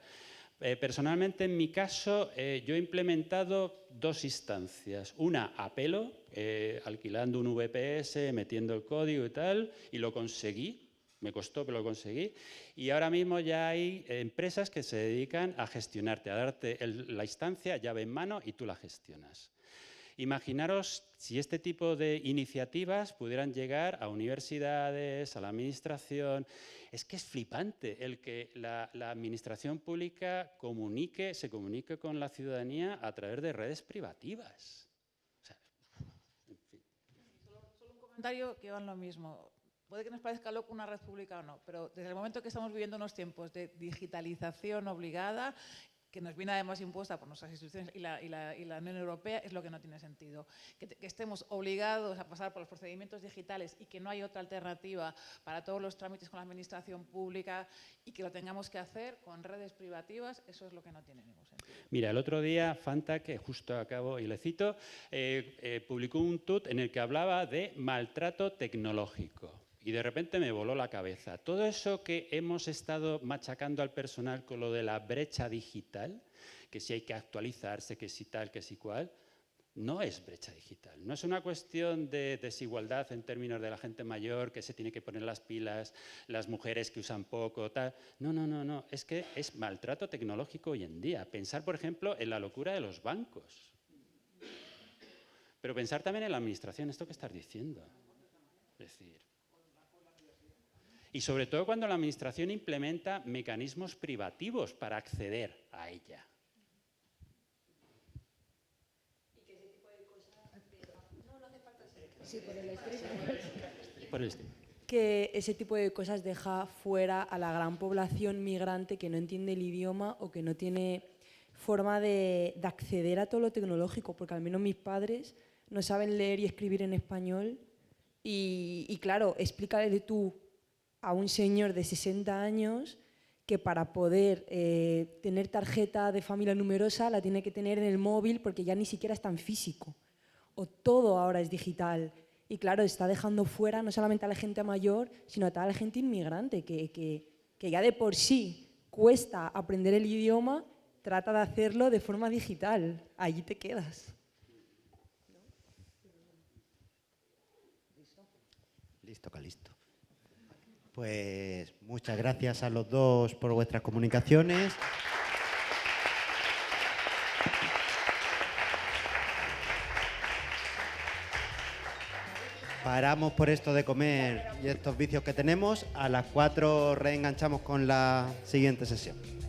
Personalmente, en mi caso, yo he implementado 2 instancias. Una a pelo, alquilando un VPS, metiendo el código y tal, y lo conseguí. Me costó, pero lo conseguí. Y ahora mismo ya hay empresas que se dedican a gestionarte, a darte la instancia, llave en mano, y tú la gestionas. Imaginaros si este tipo de iniciativas pudieran llegar a universidades, a la administración. Es que es flipante el que la administración pública se comunique con la ciudadanía a través de redes privativas. O sea, en fin. Solo un comentario que va en lo mismo. Puede que nos parezca loco una red pública o no, pero desde el momento que estamos viviendo unos tiempos de digitalización obligada, que nos viene además impuesta por nuestras instituciones y la Unión Europea, es lo que no tiene sentido. Que estemos obligados a pasar por los procedimientos digitales y que no hay otra alternativa para todos los trámites con la administración pública y que lo tengamos que hacer con redes privativas, eso es lo que no tiene ningún sentido. Mira, el otro día Fanta, que justo acabo y le cito, publicó un tuit en el que hablaba de maltrato tecnológico. Y de repente me voló la cabeza. Todo eso que hemos estado machacando al personal con lo de la brecha digital, que si hay que actualizarse, que si tal, que si cual, no es brecha digital. No es una cuestión de desigualdad en términos de la gente mayor que se tiene que poner las pilas, las mujeres que usan poco, tal. No. Es que es maltrato tecnológico hoy en día. Pensar, por ejemplo, en la locura de los bancos. Pero pensar también en la administración, esto que estás diciendo. Es decir... Y sobre todo cuando la administración implementa mecanismos privativos para acceder a ella. ¿Y qué tipo de cosas? No hace falta ser. Sí, por el streaming. Por el streaming. Que ese tipo de cosas deja fuera a la gran población migrante que no entiende el idioma o que no tiene forma de acceder a todo lo tecnológico, porque al menos mis padres no saben leer y escribir en español y claro, explícale tú a un señor de 60 años que para poder tener tarjeta de familia numerosa la tiene que tener en el móvil porque ya ni siquiera es tan físico. O todo ahora es digital. Y claro, está dejando fuera no solamente a la gente mayor, sino a toda la gente inmigrante, que ya de por sí cuesta aprender el idioma, trata de hacerlo de forma digital. Allí te quedas. Listo, Calisto. Pues muchas gracias a los dos por vuestras comunicaciones. Paramos por esto de comer y estos vicios que tenemos. A las 4 reenganchamos con la siguiente sesión.